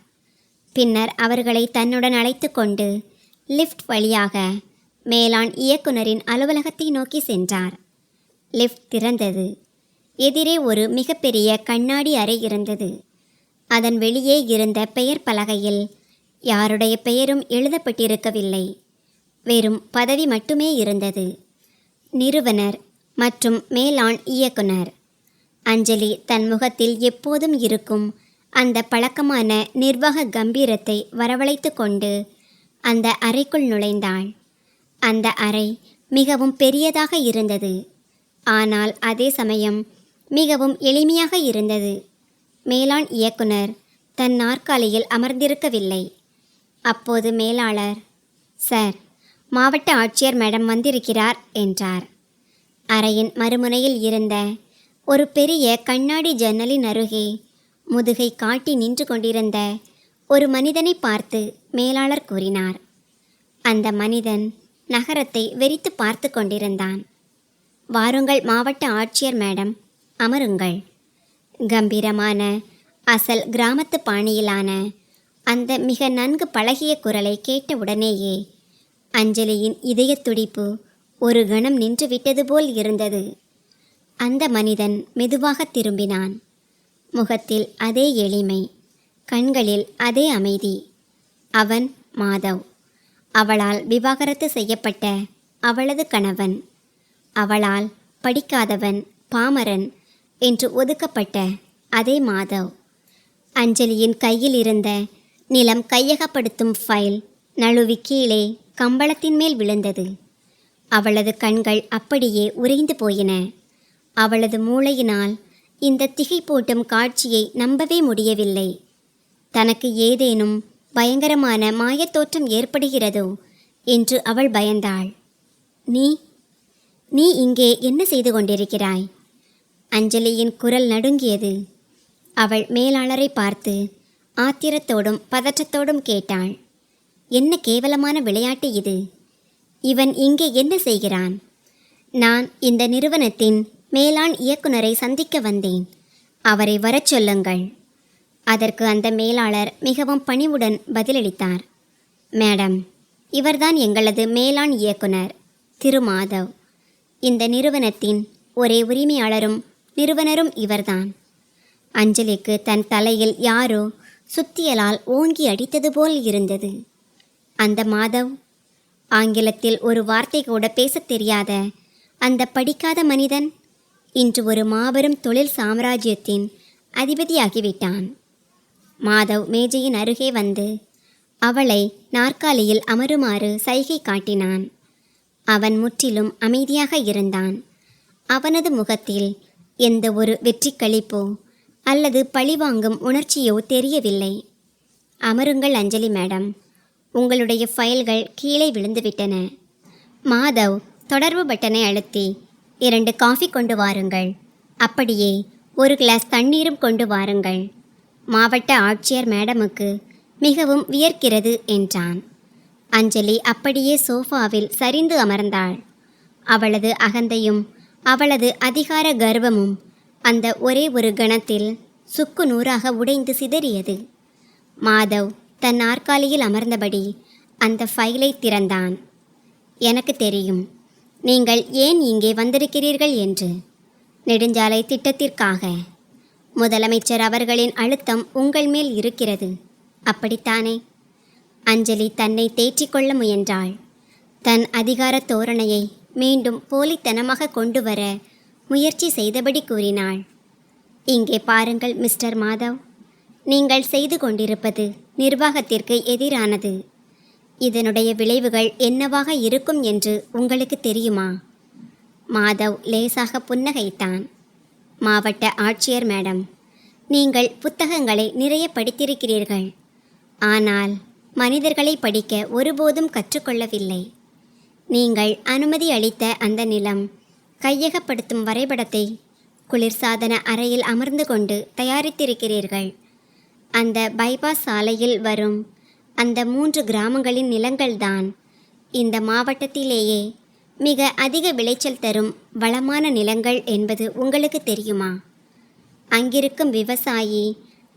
பின்னர் அவர்களை தன்னுடன் அழைத்து கொண்டு லிஃப்ட் வழியாக மேலாண் இயக்குனரின் அலுவலகத்தை நோக்கி சென்றார். லிஃப்ட் திறந்தது. எதிரே ஒரு மிகப்பெரிய கண்ணாடி அறை இருந்தது. அதன் வெளியே இருந்த பெயர் பலகையில் யாருடைய பெயரும் எழுதப்பட்டிருக்கவில்லை. வெறும் பதவி மட்டுமே இருந்தது. நிறுவனர் மற்றும் மேலாண் இயக்குனர். அஞ்சலி தன் முகத்தில் எப்போதும் இருக்கும் அந்த பழக்கமான நிர்வாக கம்பீரத்தை வரவழைத்து கொண்டு அந்த அறைக்குள் நுழைந்தாள். அந்த அறை மிகவும் பெரியதாக இருந்தது. ஆனால் அதே சமயம் மிகவும் எளிமையாக இருந்தது. மேலாண் இயக்குனர் தன் நாற்காலியில் அமர்ந்திருக்கவில்லை. அப்போது மேலாளர், சார், மாவட்ட ஆட்சியர் மேடம் வந்திருக்கிறார் என்றார். அறையின் மறுமுனையில் இருந்த ஒரு பெரிய கண்ணாடி ஜன்னலின் அருகே முதுகை காட்டி நின்று கொண்டிருந்த ஒரு மனிதனை பார்த்து மேலாளர் கூறினார். அந்த மனிதன் நகரத்தை வெறித்து பார்த்து கொண்டிருந்தான். வாருங்கள் மாவட்ட ஆட்சியர் மேடம், அமருங்கள். கம்பீரமான அசல் கிராமத்து பாணியிலான அந்த மிக நன்கு பழகிய குரலை கேட்டவுடனேயே அஞ்சலியின் இதய துடிப்பு ஒரு கணம் நின்றுவிட்டது போல் இருந்தது. அந்த மனிதன் மெதுவாக திரும்பினான். முகத்தில் அதே எளிமை, கண்களில் அதே அமைதி. அவன் மாதவ், அவளால் விவாகரத்து செய்யப்பட்ட அவளது கணவன். அவளால் படிக்காதவன், பாமரன் என்று ஒதுக்கப்பட்ட அதே மாதவ். அஞ்சலியின் கையில் இருந்த நிலம் கையகப்படுத்தும் ஃபைல் நழுவி கீழே கம்பளத்தின் மேல் விழுந்தது. அவளது கண்கள் அப்படியே உறைந்து போயின. அவளது மூளையினால் இந்த திகைப்பூட்டும் காட்சியை நம்பவே முடியவில்லை. தனக்கு ஏதேனும் பயங்கரமான மாயத்தோற்றம் ஏற்படுகிறதோ என்று அவள் பயந்தாள். நீ இங்கே என்ன செய்து கொண்டிருக்கிறாய்? அஞ்சலியின் குரல் நடுங்கியது. அவள் மேலாளரை பார்த்து ஆத்திரத்தோடும் பதற்றத்தோடும் கேட்டாள், என்ன கேவலமான விளையாட்டு இது? இவன் இங்கே என்ன செய்கிறான்? நான் இந்த நிறுவனத்தின் மேலாண் இயக்குனரை சந்திக்க வந்தேன். அவரை வரச் சொல்லுங்கள். அதற்கு அந்த மேலாளர் மிகவும் பணிவுடன் பதிலளித்தார். மேடம், இவர்தான் எங்களது மேலாண் இயக்குனர் திரு மாதவ். இந்த நிறுவனத்தின் ஒரே உரிமையாளரும் நிறுவனரும் இவர்தான். அஞ்சலிக்கு தன் தலையில் யாரோ சுத்தியலால் ஓங்கி அடித்தது போல் இருந்தது. அந்த மாதவ், ஆங்கிலத்தில் ஒரு வார்த்தை கூட பேசத் தெரியாத அந்த படிக்காத மனிதன் இன்று ஒரு மாபெரும் தொழில் சாம்ராஜ்யத்தின் அதிபதியாகிவிட்டான். மாதவ் மேஜையின் அருகே வந்து அவளை நாற்காலியில் அமருமாறு சைகை காட்டினான். அவன் முற்றிலும் அமைதியாக இருந்தான். அவனது முகத்தில் எந்த ஒரு வெற்றி களிப்போ அல்லது பழிவாங்கும் உணர்ச்சியோ தெரியவில்லை. அமருங்கள் அஞ்சலி மேடம், உங்களுடைய ஃபைல்கள் கீழே விழுந்துவிட்டன. மாதவ் தொடர்பு பட்டனை அழுத்தி 2 காஃபி கொண்டு வாருங்கள், அப்படியே 1 கிளாஸ் தண்ணீரும் கொண்டு வாருங்கள். மாவட்ட ஆட்சியர் மேடமுக்கு மிகவும் வியர்க்கிறது என்றான். அஞ்சலி அப்படியே சோஃபாவில் சரிந்து அமர்ந்தாள். அவளது அகந்தையும் அவளது அதிகார கர்வமும் அந்த ஒரே ஒரு கணத்தில் சுக்கு நூறாக உடைந்து சிதறியது. மாதவ் தன் நாற்காலியில் அமர்ந்தபடி அந்த ஃபைலை திறந்தான். எனக்கு தெரியும் நீங்கள் ஏன் இங்கே வந்திருக்கிறீர்கள் என்று. நெடுஞ்சாலை திட்டத்திற்காக. முதலமைச்சர் அவர்களின் அழுத்தம் உங்கள் மேல் இருக்கிறது, அப்படித்தானே? அஞ்சலி தன்னை தேற்றிக்கொள்ள முயன்றாள். தன் அதிகார தோரணையை மீண்டும் போலித்தனமாக கொண்டு வர முயற்சி செய்தபடி கூறினாள். இங்கே பாருங்கள் மிஸ்டர் மாதவ், நீங்கள் செய்து கொண்டிருப்பது நிர்வாகத்திற்கு எதிரானது. இதனுடைய விளைவுகள் என்னவாக இருக்கும் என்று உங்களுக்கு தெரியுமா? மாதவ் லேசாக புன்னகைத்தான். மாவட்ட ஆட்சியர் மேடம், நீங்கள் புத்தகங்களை நிறைய படித்திருக்கிறீர்கள். ஆனால் மனிதர்களை படிக்க ஒருபோதும் கற்றுக்கொள்ளவில்லை. நீங்கள் அனுமதி அளித்த அந்த நிலம் கையகப்படுத்தும் வரைபடத்தை குளிர்சாதன அறையில் அமர்ந்து கொண்டு தயாரித்திருக்கிறீர்கள். அந்த பைபாஸ் சாலையில் வரும் அந்த 3 கிராமங்களின் நிலங்கள்தான் இந்த மாவட்டத்திலேயே மிக அதிக விளைச்சல் தரும் வளமான நிலங்கள் என்பது உங்களுக்கு தெரியுமா? அங்கிருக்கும் விவசாயி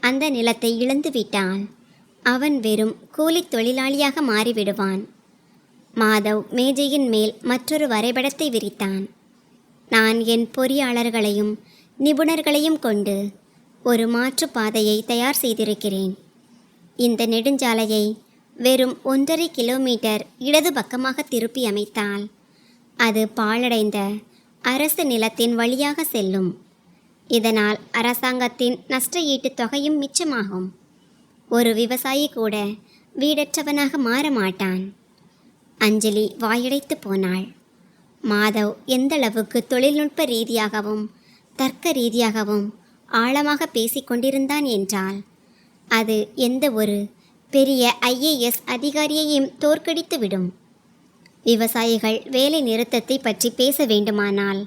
அந்த நிலத்தை இழந்துவிட்டால் அவன் வெறும் கூலித் தொழிலாளியாக மாறிவிடுவான். மாதவ் மேஜையின் மேல் மற்றொரு வரைபடத்தை விரித்தான். நான் என் பொறியாளர்களையும் நிபுணர்களையும் கொண்டு ஒரு மாற்றுப்பாதையை தயார் செய்திருக்கிறேன். இந்த நெடுஞ்சாலையை வெறும் 1.5 கிலோமீட்டர் இடது பக்கமாக திருப்பி அமைத்தால் அது பாழடைந்த அரசு நிலத்தின் வழியாக செல்லும். இதனால் அரசாங்கத்தின் நஷ்ட ஈட்டுத் தொகையும் மிச்சமாகும். ஒரு விவசாயி கூட வீடற்றவனாக மாற மாட்டான். அஞ்சலி வாயடைத்து போனாள். மாதவ் எந்தளவுக்கு தொழில்நுட்ப ரீதியாகவும் தர்க்க ரீதியாகவும் ஆழமாக பேசிக்கொண்டிருந்தான் என்றால் அது எந்த ஒரு பெரிய IAS அதிகாரியையும் தோற்கடித்துவிடும். விவசாயிகள் வேலை நிறுத்தத்தை பற்றி பேச வேண்டுமானால்,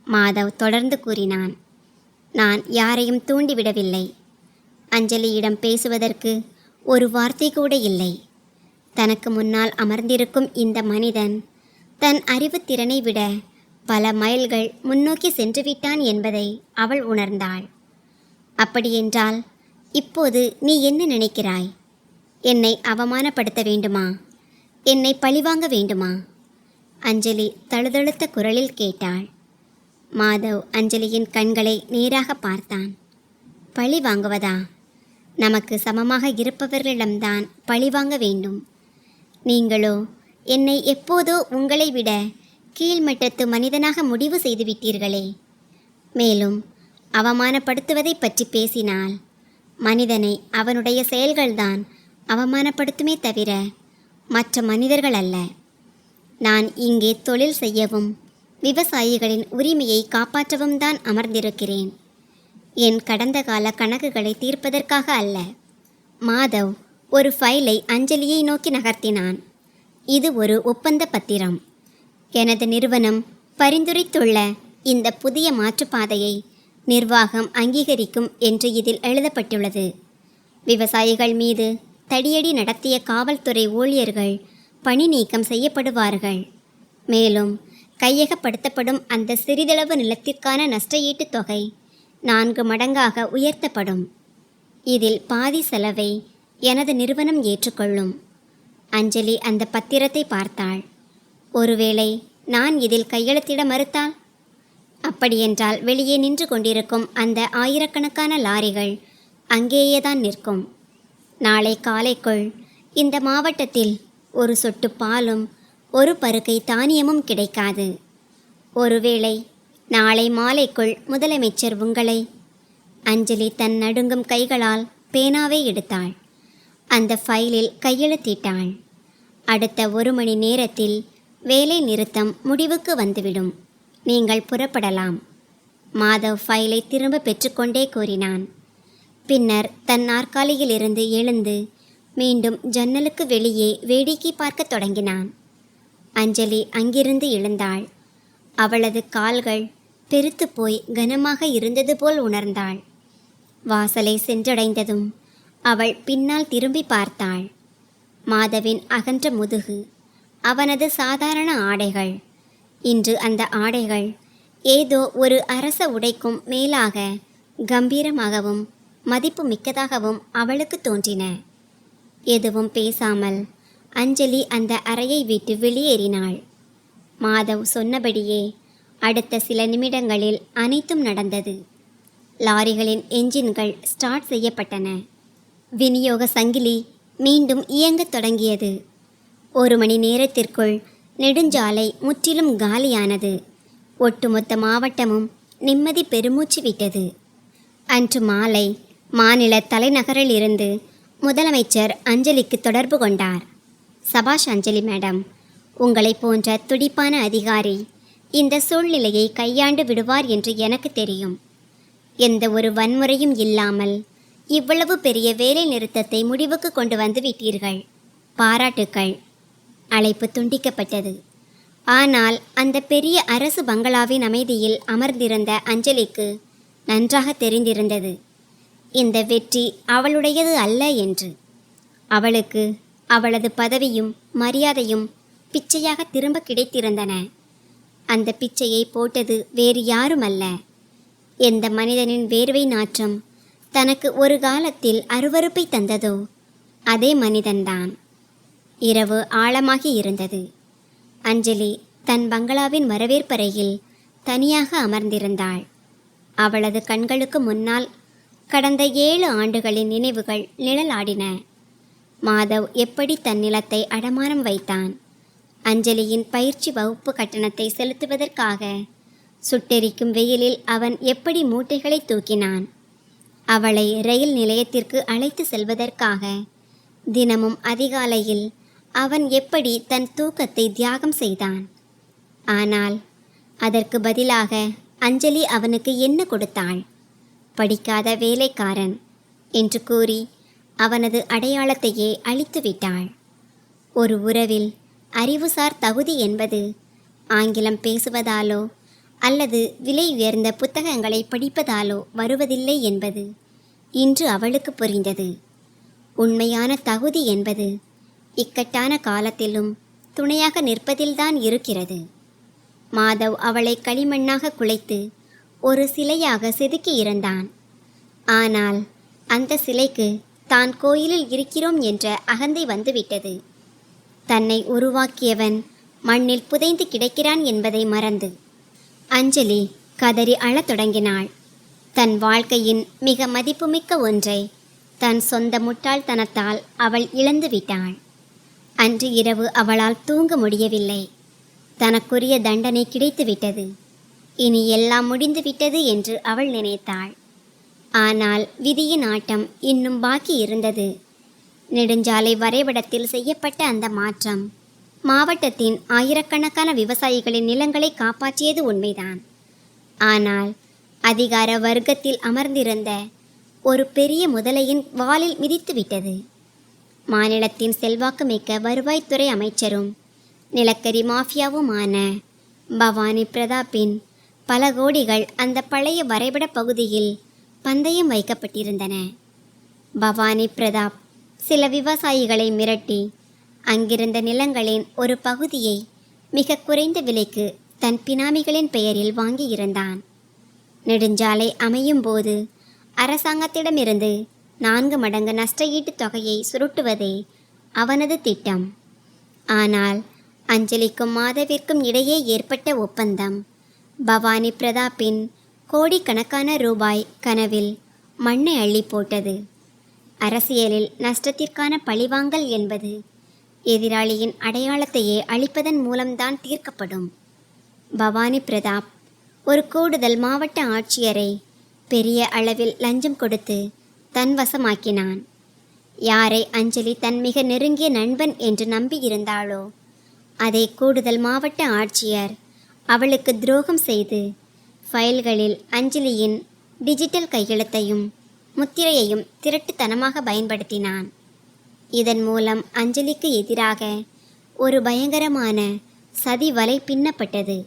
மாதவ் தொடர்ந்து கூறினான், நான் யாரையும் தூண்டிவிடவில்லை. அஞ்சலியிடம் பேசுவதற்கு ஒரு வார்த்தை கூட இல்லை. தனக்கு முன்னால் அமர்ந்திருக்கும் இந்த மனிதன் தன் அறிவுத்திறனை விட பல மைல்கள் முன்னோக்கி சென்றுவிட்டான் என்பதை அவள் உணர்ந்தாள். அப்படியென்றால் இப்போது நீ என்ன நினைக்கிறாய்? என்னை அவமானப்படுத்த வேண்டுமா? என்னை பழிவாங்க வேண்டுமா? அஞ்சலி தழுதழுத்த குரலில் கேட்டாள். மாதவ் அஞ்சலியின் கண்களை நேராக பார்த்தான். பழி வாங்குவதா? நமக்கு சமமாக இருப்பவர்களிடம்தான் பழி வாங்க வேண்டும். நீங்களோ என்னை எப்போதோ உங்களை விட கீழ்மட்டத்து மனிதனாக முடிவு செய்துவிட்டீர்களே. மேலும் அவமானப்படுத்துவதை பற்றி பேசினால் மனிதனை அவனுடைய செயல்கள்தான் அவமானப்படுத்துமே தவிர மற்ற மனிதர்கள் அல்ல. நான் இங்கே தொழில் செய்யவும் விவசாயிகளின் உரிமையை காப்பாற்றவும் தான் அமர்ந்திருக்கிறேன். என் கடந்த கால கணக்குகளை தீர்ப்பதற்காக அல்ல. மாதவ் ஒரு ஃபைலை அஞ்சலியை நோக்கி நகர்த்தினான். இது ஒரு ஒப்பந்த பத்திரம். எனது நிறுவனம் பரிந்துரைத்துள்ள இந்த புதிய மாற்றுப்பாதையை நிர்வாகம் அங்கீகரிக்கும் என்று இதில் எழுதப்பட்டுள்ளது. விவசாயிகள் மீது தடியடி நடத்திய காவல்துறை ஊழியர்கள் பணி நீக்கம் செய்யப்படுவார்கள். மேலும் கையகப்படுத்தப்படும் அந்த சிறிதளவு நிலத்திற்கான நஷ்ட ஈட்டுத் தொகை 4 மடங்காக உயர்த்தப்படும். இதில் பாதி செலவை எனது நிறுவனம் ஏற்றுக்கொள்ளும். அஞ்சலி அந்த பத்திரத்தை பார்த்தாள். ஒருவேளை நான் இதில் கையெழுத்திட மறுத்தால்? அப்படியென்றால் வெளியே நின்று கொண்டிருக்கும் அந்த ஆயிரக்கணக்கான லாரிகள் அங்கேயேதான் நிற்கும். நாளை காலைக்குள் இந்த மாவட்டத்தில் ஒரு சொட்டு பாலும் ஒரு பருக்கை தானியமும் கிடைக்காது. ஒருவேளை நாளை மாலைக்குள் முதலமைச்சர் உங்களை... அஞ்சலி தன் நடுங்கும் கைகளால் பேனாவை எடுத்தாள். அந்த ஃபைலில் கையெழுத்திட்டாள். அடுத்த 1 மணி நேரத்தில் வேலை நிறுத்தம் முடிவுக்கு வந்துவிடும். நீங்கள் புறப்படலாம். மாதவ் ஃபைலை திரும்ப பெற்றுக்கொண்டே கூறினான். பின்னர் தன் நாற்காலியிலிருந்து எழுந்து மீண்டும் ஜன்னலுக்கு வெளியே வேடிக்கை பார்க்க தொடங்கினான். அஞ்சலி அங்கிருந்து எழுந்தாள். அவளது கால்கள் பெருத்து போய் கனமாக இருந்தது போல் உணர்ந்தாள். வாசலை சென்றடைந்ததும் அவள் பின்னால் திரும்பி பார்த்தாள். மாதவின் அகன்ற முதுகு, அவனது சாதாரண ஆடைகள். இன்று அந்த ஆடைகள் ஏதோ ஒரு அரச உடைக்கும் மேலாக கம்பீரமாகவும் மதிப்பு மிக்கதாகவும் அவளுக்கு தோன்றின. எதுவும் பேசாமல் அஞ்சலி அந்த அறையை விட்டு வெளியேறினாள். மாதவ் சொன்னபடியே அடுத்த சில நிமிடங்களில் அனைத்தும் நடந்தது. லாரிகளின் என்ஜின்கள் ஸ்டார்ட் செய்யப்பட்டன. விநியோக சங்கிலி மீண்டும் இயங்கத் தொடங்கியது. 1 மணி நேரத்திற்குள் நெடுஞ்சாலை முற்றிலும் காலியானது. ஒட்டுமொத்த மாவட்டமும் நிம்மதி பெருமூச்சு விட்டது. அன்று மாலை மாநில தலைநகரிலிருந்து முதலமைச்சர் அஞ்சலிக்கு தொடர்பு கொண்டார். சபாஷ் அஞ்சலி மேடம், உங்களை போன்ற துடிப்பான அதிகாரி இந்த சூழ்நிலையை கையாண்டு விடுவார் என்று எனக்கு தெரியும். எந்த ஒரு வன்முறையும் இல்லாமல் இவ்வளவு பெரிய வேலை நிறுத்தத்தை முடிவுக்கு கொண்டு வந்து விட்டீர்கள். பாராட்டுக்கள். அழைப்பு துண்டிக்கப்பட்டது. ஆனால் அந்த பெரிய அரசு பங்களாவின் அமைதியில் அமர்ந்திருந்த அஞ்சலிக்கு நன்றாக தெரிந்திருந்தது இந்த வெற்றி அவளுடையது அல்ல என்று. அவளுக்கு அவளது பதவியும் மரியாதையும் பிச்சையாக திரும்ப கிடைத்திருந்தன. அந்த பிச்சையை போட்டது வேறு யாருமல்ல, எந்த மனிதனின் வேர்வை நாற்றம் தனக்கு ஒரு காலத்தில் அருவருப்பை தந்ததோ அதே மனிதன்தான். இரவு ஆழமாகி இருந்தது. அஞ்சலி தன் பங்களாவின் வரவேற்பறையில் தனியாக அமர்ந்திருந்தாள். அவளது கண்களுக்கு முன்னால் கடந்த 7 ஆண்டுகளின் நினைவுகள் நிழலாடின. மாதவ் எப்படி தன் நிலத்தை அடமானம் வைத்தான், அஞ்சலியின் பயிற்சி வகுப்பு கட்டணத்தை செலுத்துவதற்காக சுட்டெரிக்கும் வெயிலில் அவன் எப்படி மூட்டைகளை தூக்கினான், அவளை ரயில் நிலையத்திற்கு அழைத்து செல்வதற்காக தினமும் அதிகாலையில் அவன் எப்படி தன் தூக்கத்தை தியாகம் செய்தான். ஆனால் அதற்கு பதிலாக அஞ்சலி அவனுக்கு என்ன கொடுத்தாள்? படிக்காத வேலைக்காரன் என்று கூறி அவனது அடையாளத்தையே அழித்து விட்டாள். ஒரு உறவில் அறிவுசார் தகுதி என்பது ஆங்கிலம் பேசுவதாலோ அல்லது விலை உயர்ந்த புத்தகங்களை படிப்பதாலோ வருவதில்லை என்பது இன்று அவளுக்கு புரிந்தது. உண்மையான தகுதி என்பது இக்கட்டான காலத்திலும் துணையாக நிற்பதில்தான் இருக்கிறது. மாதவ் அவளை களிமண்ணாக குலைத்து ஒரு சிலையாக செதுக்கி இருந்தான். ஆனால் அந்த சிலைக்கு தான் கோயிலில் இருக்கிறோம் என்ற அகந்தை வந்துவிட்டது. தன்னை உருவாக்கியவன் மண்ணில் புதைந்து கிடக்கிறான் என்பதை மறந்து அஞ்சலி கதறி அழத் தொடங்கினாள். தன் வாழ்க்கையின் மிக மதிப்புமிக்க ஒன்றை தன் சொந்த முட்டாள்தனத்தால் அவள் இழந்து விட்டாள். அன்று இரவு அவளால் தூங்க முடியவில்லை. தனக்குரிய தண்டனை கிடைத்துவிட்டது, இனி எல்லாம் முடிந்துவிட்டது என்று அவள் நினைத்தாள். ஆனால் விதியின் ஆட்டம் இன்னும் பாக்கி இருந்தது. நெடுஞ்சாலை வரைபடத்தில் செய்யப்பட்ட அந்த மாற்றம் மாவட்டத்தின் ஆயிரக்கணக்கான விவசாயிகளின் நிலங்களை காப்பாற்றியது உண்மைதான். ஆனால் அதிகார வர்க்கத்தில் அமர்ந்திருந்த ஒரு பெரிய முதலையின் வாலில் மிதித்துவிட்டது. மாநிலத்தின் செல்வாக்கு மிக்க வருவாய்த்துறை அமைச்சரும் நிலக்கரி மாஃபியாவுமான பவானி பிரதாப்பின் பல கோடிகள் அந்த பழைய வரைபட பகுதியில் பந்தயம் வைக்கப்பட்டிருந்தன. பவானி பிரதாப் சில விவசாயிகளை மிரட்டி அங்கிருந்த நிலங்களின் ஒரு பகுதியை மிக குறைந்த விலைக்கு தன் பினாமிகளின் பெயரில் வாங்கியிருந்தான். நெடுஞ்சாலை அமையும் போது அரசாங்கத்திடமிருந்து 4 மடங்கு நஷ்ட ஈட்டுத் தொகையை சுருட்டுவதே அவனது திட்டம். ஆனால் அஞ்சலிக்கும் மாதவிற்கும் இடையே ஏற்பட்ட ஒப்பந்தம் பவானி பிரதாப்பின் கோடிக்கணக்கான ரூபாய் கனவில் மண்ணை அள்ளி போட்டது. அரசியலில் நஷ்டத்திற்கான பழிவாங்கல் என்பது எதிராளியின் அடையாளத்தையே அழிப்பதன் மூலம்தான் தீர்க்கப்படும். பவானி பிரதாப் ஒரு கூடுதல் மாவட்ட ஆட்சியரை பெரிய அளவில் லஞ்சம் கொடுத்து தன் வசமாக்கினான். யாரை அஞ்சலி தன் மிக நெருங்கிய நண்பன் என்று நம்பியிருந்தாளோ அதே கூடுதல் மாவட்ட ஆட்சியர் அவளுக்கு துரோகம் செய்து ஃபைல்களில் அஞ்சலியின் டிஜிட்டல் கையெழுத்தையும் முத்திரையையும் திருட்டுத்தனமாக பயன்படுத்தினான். இதன் மூலம் அஞ்சலிக்கு எதிராக ஒரு பயங்கரமான சதி வலை பின்னப்பட்டது.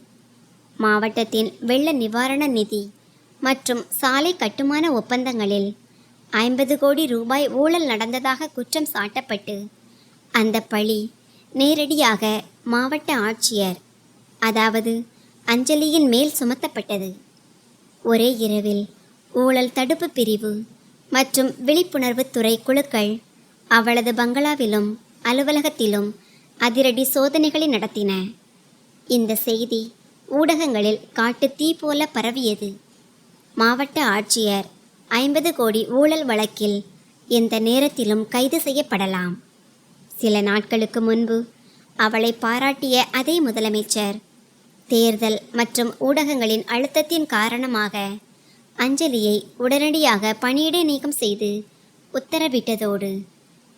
மாவட்டத்தின் வெள்ள நிவாரண நிதி மற்றும் சாலை கட்டுமான ஒப்பந்தங்களில் 50 கோடி ரூபாய் ஊழல் நடந்ததாக குற்றம் சாட்டப்பட்டு அந்த பழி நேரடியாக மாவட்ட ஆட்சியர், அதாவது அஞ்சலியின் மேல் சுமத்தப்பட்டது. ஒரே இரவில் ஊழல் தடுப்பு பிரிவு மற்றும் விழிப்புணர்வு துறை குழுக்கள் அவளது பங்களாவிலும் அலுவலகத்திலும் அதிரடி சோதனைகளை நடத்தின. இந்த செய்தி ஊடகங்களில் காட்டு தீ போல பரவியது. மாவட்ட ஆட்சியர் 50 கோடி ஊழல் வழக்கில் எந்த நேரத்திலும் கைது செய்யப்படலாம். சில நாட்களுக்கு முன்பு அவளை பாராட்டிய அதே முதலமைச்சர் தேர்தல் மற்றும் ஊடகங்களின் அழுத்தத்தின் காரணமாக அஞ்சலியை உடனடியாக பணியிடை நீக்கம் செய்து உத்தரவிட்டதோடு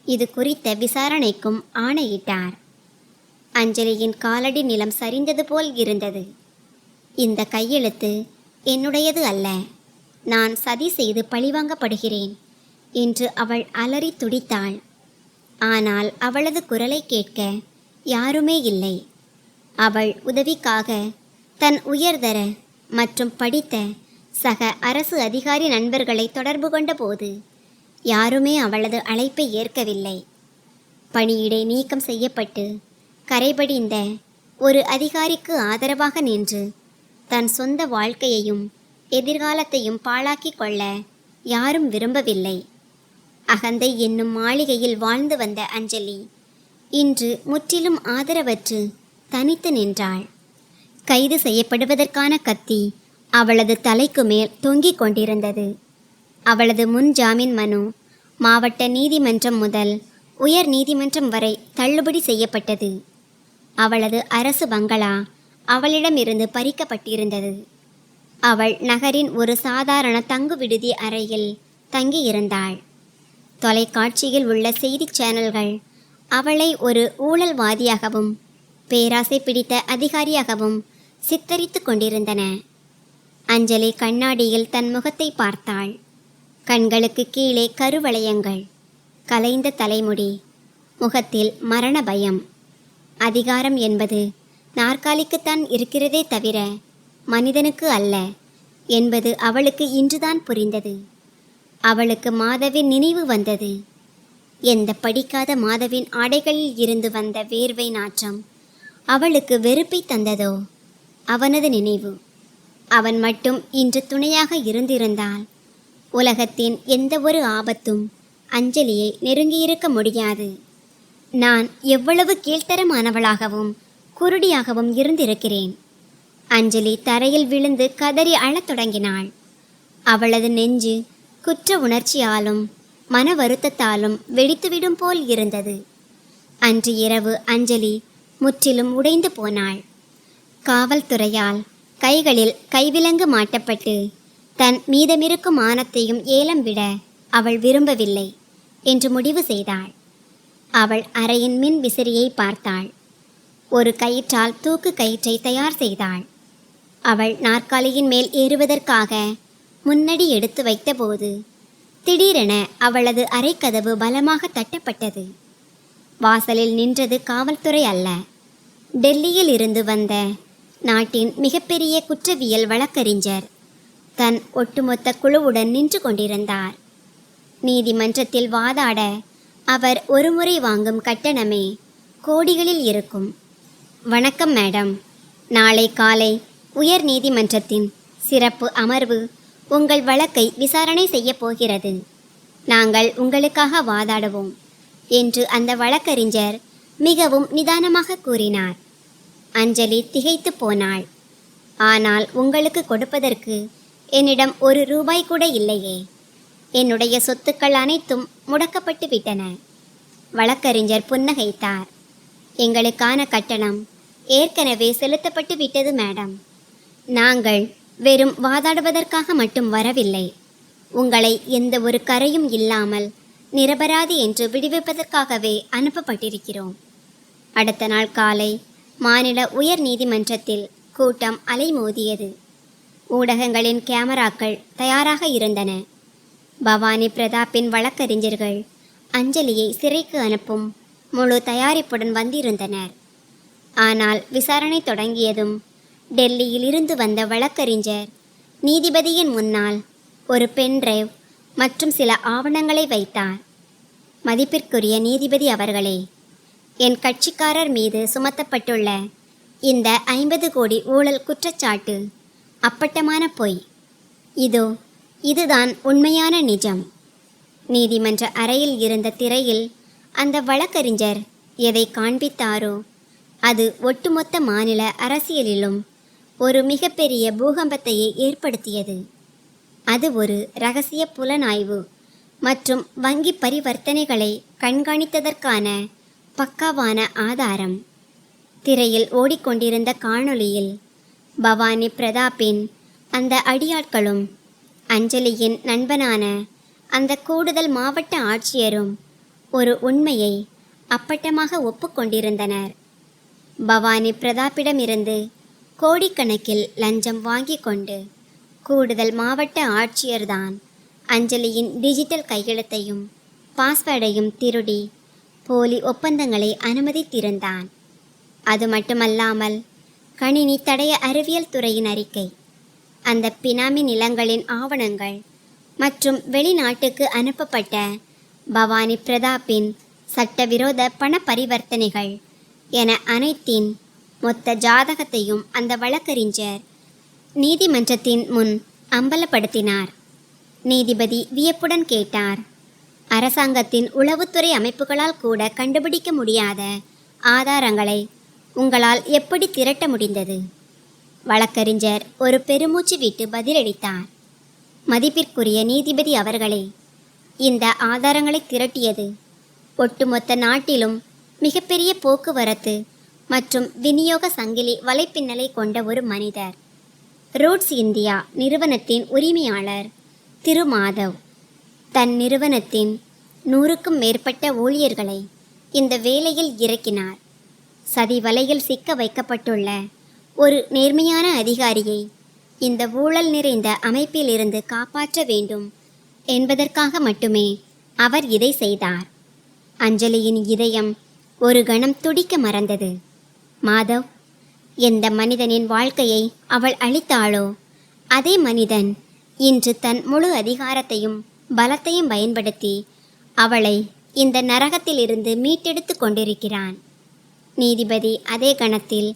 இது குறித்த விசாரணைக்கும் ஆணையிட்டார். அஞ்சலியின் காலடி நிலம் சரிந்தது போல் இருந்தது. இந்த கையெழுத்து என்னுடையது அல்ல, நான் சதி செய்து பழிவாங்கப்படுகிறேன் என்று அவள் அலறி துடித்தாள். ஆனால் அவளது குரலை கேட்க யாருமே இல்லை. அவள் உதவிக்காக தன் உயர்தர மற்றும் படித்த சக அரசு அதிகாரி நண்பர்களை தொடர்பு கொண்ட போது யாருமே அவளது அழைப்பை ஏற்கவில்லை. பணியிடை நீக்கம் செய்யப்பட்டு கரைபடிந்த ஒரு அதிகாரிக்கு ஆதரவாக நின்று தன் சொந்த வாழ்க்கையையும் எதிர்காலத்தையும் பாழாக்கிக் கொள்ள யாரும் விரும்பவில்லை. அகந்தை என்னும் மாளிகையில் வாழ்ந்து வந்த அஞ்சலி இன்று முற்றிலும் ஆதரவற்று தனித்து நின்றாள். கைது செய்யப்படுவதற்கான கத்தி அவளது தலைக்கு மேல் தொங்கிக் கொண்டிருந்தது. அவளது முன் ஜாமீன் மனு மாவட்ட நீதிமன்றம் முதல் உயர் நீதிமன்றம் வரை தள்ளுபடி செய்யப்பட்டது. அவளது அரசு பங்களா அவளிடமிருந்து பறிக்கப்பட்டிருந்தது. அவள் நகரின் ஒரு சாதாரண தங்கு விடுதி அறையில் தங்கியிருந்தாள். தொலைக்காட்சியில் உள்ள செய்தி சேனல்கள் அவளை ஒரு ஊழல்வாதியாகவும் பேராசை பிடித்த அதிகாரியாகவும் சித்தரித்து கொண்டிருந்தன. அஞ்சலி கண்ணாடியில் தன் முகத்தை பார்த்தாள். கண்களுக்கு கீழே கருவளையங்கள், கலைந்த தலைமுடி, முகத்தில் மரண பயம். அதிகாரம் என்பது நாற்காலிக்குத்தான் இருக்கிறதே தவிர மனிதனுக்கு அல்ல என்பது அவளுக்கு இன்றுதான் புரிந்தது. அவளுக்கு மாதவின் நினைவு வந்தது. எந்த படிக்காத மாதவின் ஆடைகளில் இருந்து வந்த வேர்வை நாற்றம் அவளுக்கு வெறுப்பை தந்ததோ அவனது நினைவு. அவன் மட்டும் இன்று துணையாக இருந்திருந்தால் உலகத்தின் எந்த ஒரு ஆபத்தும் அஞ்சலியை நெருங்கியிருக்க முடியாது. நான் எவ்வளவு கீழ்த்தரமானவளாகவும் குருடியாகவும் இருந்திருக்கிறேன். அஞ்சலி தரையில் விழுந்து கதறி அழத் தொடங்கினாள். அவளது நெஞ்சு குற்ற உணர்ச்சியாலும் மன வருத்தத்தாலும் வெடித்துவிடும் போல் இருந்தது. அன்று இரவு அஞ்சலி முற்றிலும் உடைந்து போனாள். காவல்துறையால் கைகளில் கைவிலங்கு மாட்டப்பட்டு தன் மீதமிருக்கும் மானத்தையும் ஏலம் விட அவள் விரும்பவில்லை என்று முடிவு செய்தாள். அவள் அறையின் மின் விசிறியை பார்த்தாள். ஒரு கயிற்றால் தூக்கு கயிற்றை தயார் செய்தாள். அவள் நாற்காலியின் மேல் ஏறுவதற்காக முன்னடி எடுத்து வைத்தபோது திடீரென அவளது அறைக்கதவு பலமாக தட்டப்பட்டது. வாசலில் நின்றது காவல்துறை அல்ல, டெல்லியில் இருந்து வந்த நாட்டின் மிகப்பெரிய குற்றவியல் வழக்கறிஞர் தன் ஒட்டுமொத்த குழுவுடன் நின்று கொண்டிருந்தார். நீதிமன்றத்தில் வாதாட அவர் ஒருமுறை வாங்கும் கட்டணமே கோடிகளில் இருக்கும். வணக்கம் மேடம், நாளை காலை உயர் நீதிமன்றத்தின் சிறப்பு அமர்வு உங்கள் வழக்கை விசாரணை செய்ய போகிறது. நாங்கள் உங்களுக்காக வாதாடுவோம் என்று அந்த வழக்கறிஞர் மிகவும் நிதானமாக கூறினார். அஞ்சலி திகைத்து போனாள். ஆனால் உங்களுக்கு கொடுப்பதற்கு என்னிடம் ஒரு ரூபாய் கூட இல்லையே. என்னுடைய சொத்துக்கள் அனைத்தும் முடக்கப்பட்டு விட்டன. வழக்கறிஞர் புன்னகைத்தார். எங்களுக்கான கட்டணம் ஏற்கனவே செலுத்தப்பட்டு விட்டது மேடம். நாங்கள் வெறும் வாதாடுவதற்காக மட்டும் வரவில்லை. உங்களை எந்த ஒரு கரையும் இல்லாமல் நிரபராதி என்று விடுவிப்பதற்காகவே அனுப்பப்பட்டிருக்கிறோம். அடுத்த நாள் காலை மாநில உயர் நீதிமன்றத்தில் கூட்டம் அலைமோதியது. ஊடகங்களின் கேமராக்கள் தயாராக இருந்தன. பவானி பிரதாப்பின் வழக்கறிஞர்கள் அஞ்சலியை சிறைக்கு அனுப்பும் முழு தயாரிப்புடன் வந்திருந்தனர். ஆனால் விசாரணை தொடங்கியதும் டெல்லியில் இருந்து வந்த வழக்கறிஞர் நீதிபதியின் முன்னால் ஒரு பென்டிரைவ் மற்றும் சில ஆவணங்களை வைத்தார். மதிப்பிற்குரிய நீதிபதி அவர்களே, என் கட்சிக்காரர் மீது சுமத்தப்பட்டுள்ள இந்த 50 கோடி ஊழல் குற்றச்சாட்டு அப்பட்டமான பொய். இதுதான் உண்மையான நிஜம். நீதிமன்ற அறையில் இருந்த திரையில் அந்த வழக்கறிஞர் எதை காண்பித்தாரோ அது ஒட்டுமொத்த மாநில அரசியலிலும் ஒரு மிகப்பெரிய பூகம்பத்தையே ஏற்படுத்தியது. அது ஒரு இரகசிய புலனாய்வு மற்றும் வங்கி பரிவர்த்தனைகளை கண்காணித்ததற்கான பக்காவான ஆதாரம். திரையில் ஓடிக்கொண்டிருந்த காணொளியில் பவானி பிரதாப்பின் அந்த அடியாட்களும் அஞ்சலியின் நண்பனான அந்த கூடுதல் மாவட்ட ஆட்சியரும் ஒரு உண்மையை அப்பட்டமாக ஒப்புக்கொண்டிருந்தனர். பவானி பிரதாப்பிடமிருந்து கோடிக்கணக்கில் லஞ்சம் வாங்கி கொண்டு கூடுதல் மாவட்ட ஆட்சியர்தான் அஞ்சலியின் டிஜிட்டல் கையெழுத்தையும் பாஸ்வேர்டையும் திருடி போலி ஒப்பந்தங்களை அனுமதித்திருந்தான். அது மட்டுமல்லாமல் கணினி தடய அறிவியல் துறையின் அறிக்கை, அந்த பினாமி நிலங்களின் ஆவணங்கள் மற்றும் வெளிநாட்டுக்கு அனுப்பப்பட்ட பவானி பிரதாப்பின் சட்டவிரோத பண பரிவர்த்தனைகள் என அனைத்தின் மொத்த ஜாதகத்தையும் அந்த வழக்கறிஞர் நீதிமன்றத்தின் முன் அம்பலப்படுத்தினார். நீதிபதி வியப்புடன் கேட்டார், அரசாங்கத்தின் உளவுத்துறை அமைப்புகளால் கூட கண்டுபிடிக்க முடியாத ஆதாரங்களை உங்களால் எப்படி திரட்ட முடிந்தது? வழக்கறிஞர் ஒரு பெருமூச்சு விட்டு பதிலளித்தார், மதிப்பிற்குரிய நீதிபதி அவர்களே, இந்த ஆதாரங்களை திரட்டியது ஒட்டுமொத்த நாட்டிலும் மிகப்பெரிய போக்குவரத்து மற்றும் விநியோக சங்கிலி வலைப்பின்னலை கொண்ட ஒரு மனிதர். ரோட்ஸ் இந்தியா நிறுவனத்தின் உரிமையாளர் திரு மாதவ் தன் நிறுவனத்தின் 100க்கும் மேற்பட்ட ஊழியர்களை இந்த வேலையில் இறக்கினார். சதி வலையில் சிக்க வைக்கப்பட்டுள்ள ஒரு நேர்மையான அதிகாரியை இந்த ஊழல் நிறைந்த அமைப்பிலிருந்து காப்பாற்ற வேண்டும் என்பதற்காக மட்டுமே அவர் இதை செய்தார். அஞ்சலியின் இதயம் ஒரு கணம் துடிக்க மறந்தது. மாதவ், எந்த மனிதனின் வாழ்க்கையை அவள் அளித்தாளோ அதே மனிதன் இன்று தன் முழு அதிகாரத்தையும் பலத்தையும் பயன்படுத்தி அவளை இந்த நரகத்திலிருந்து மீட்டெடுத்து கொண்டிருக்கிறான். நீதிபதி அதே கணத்தில்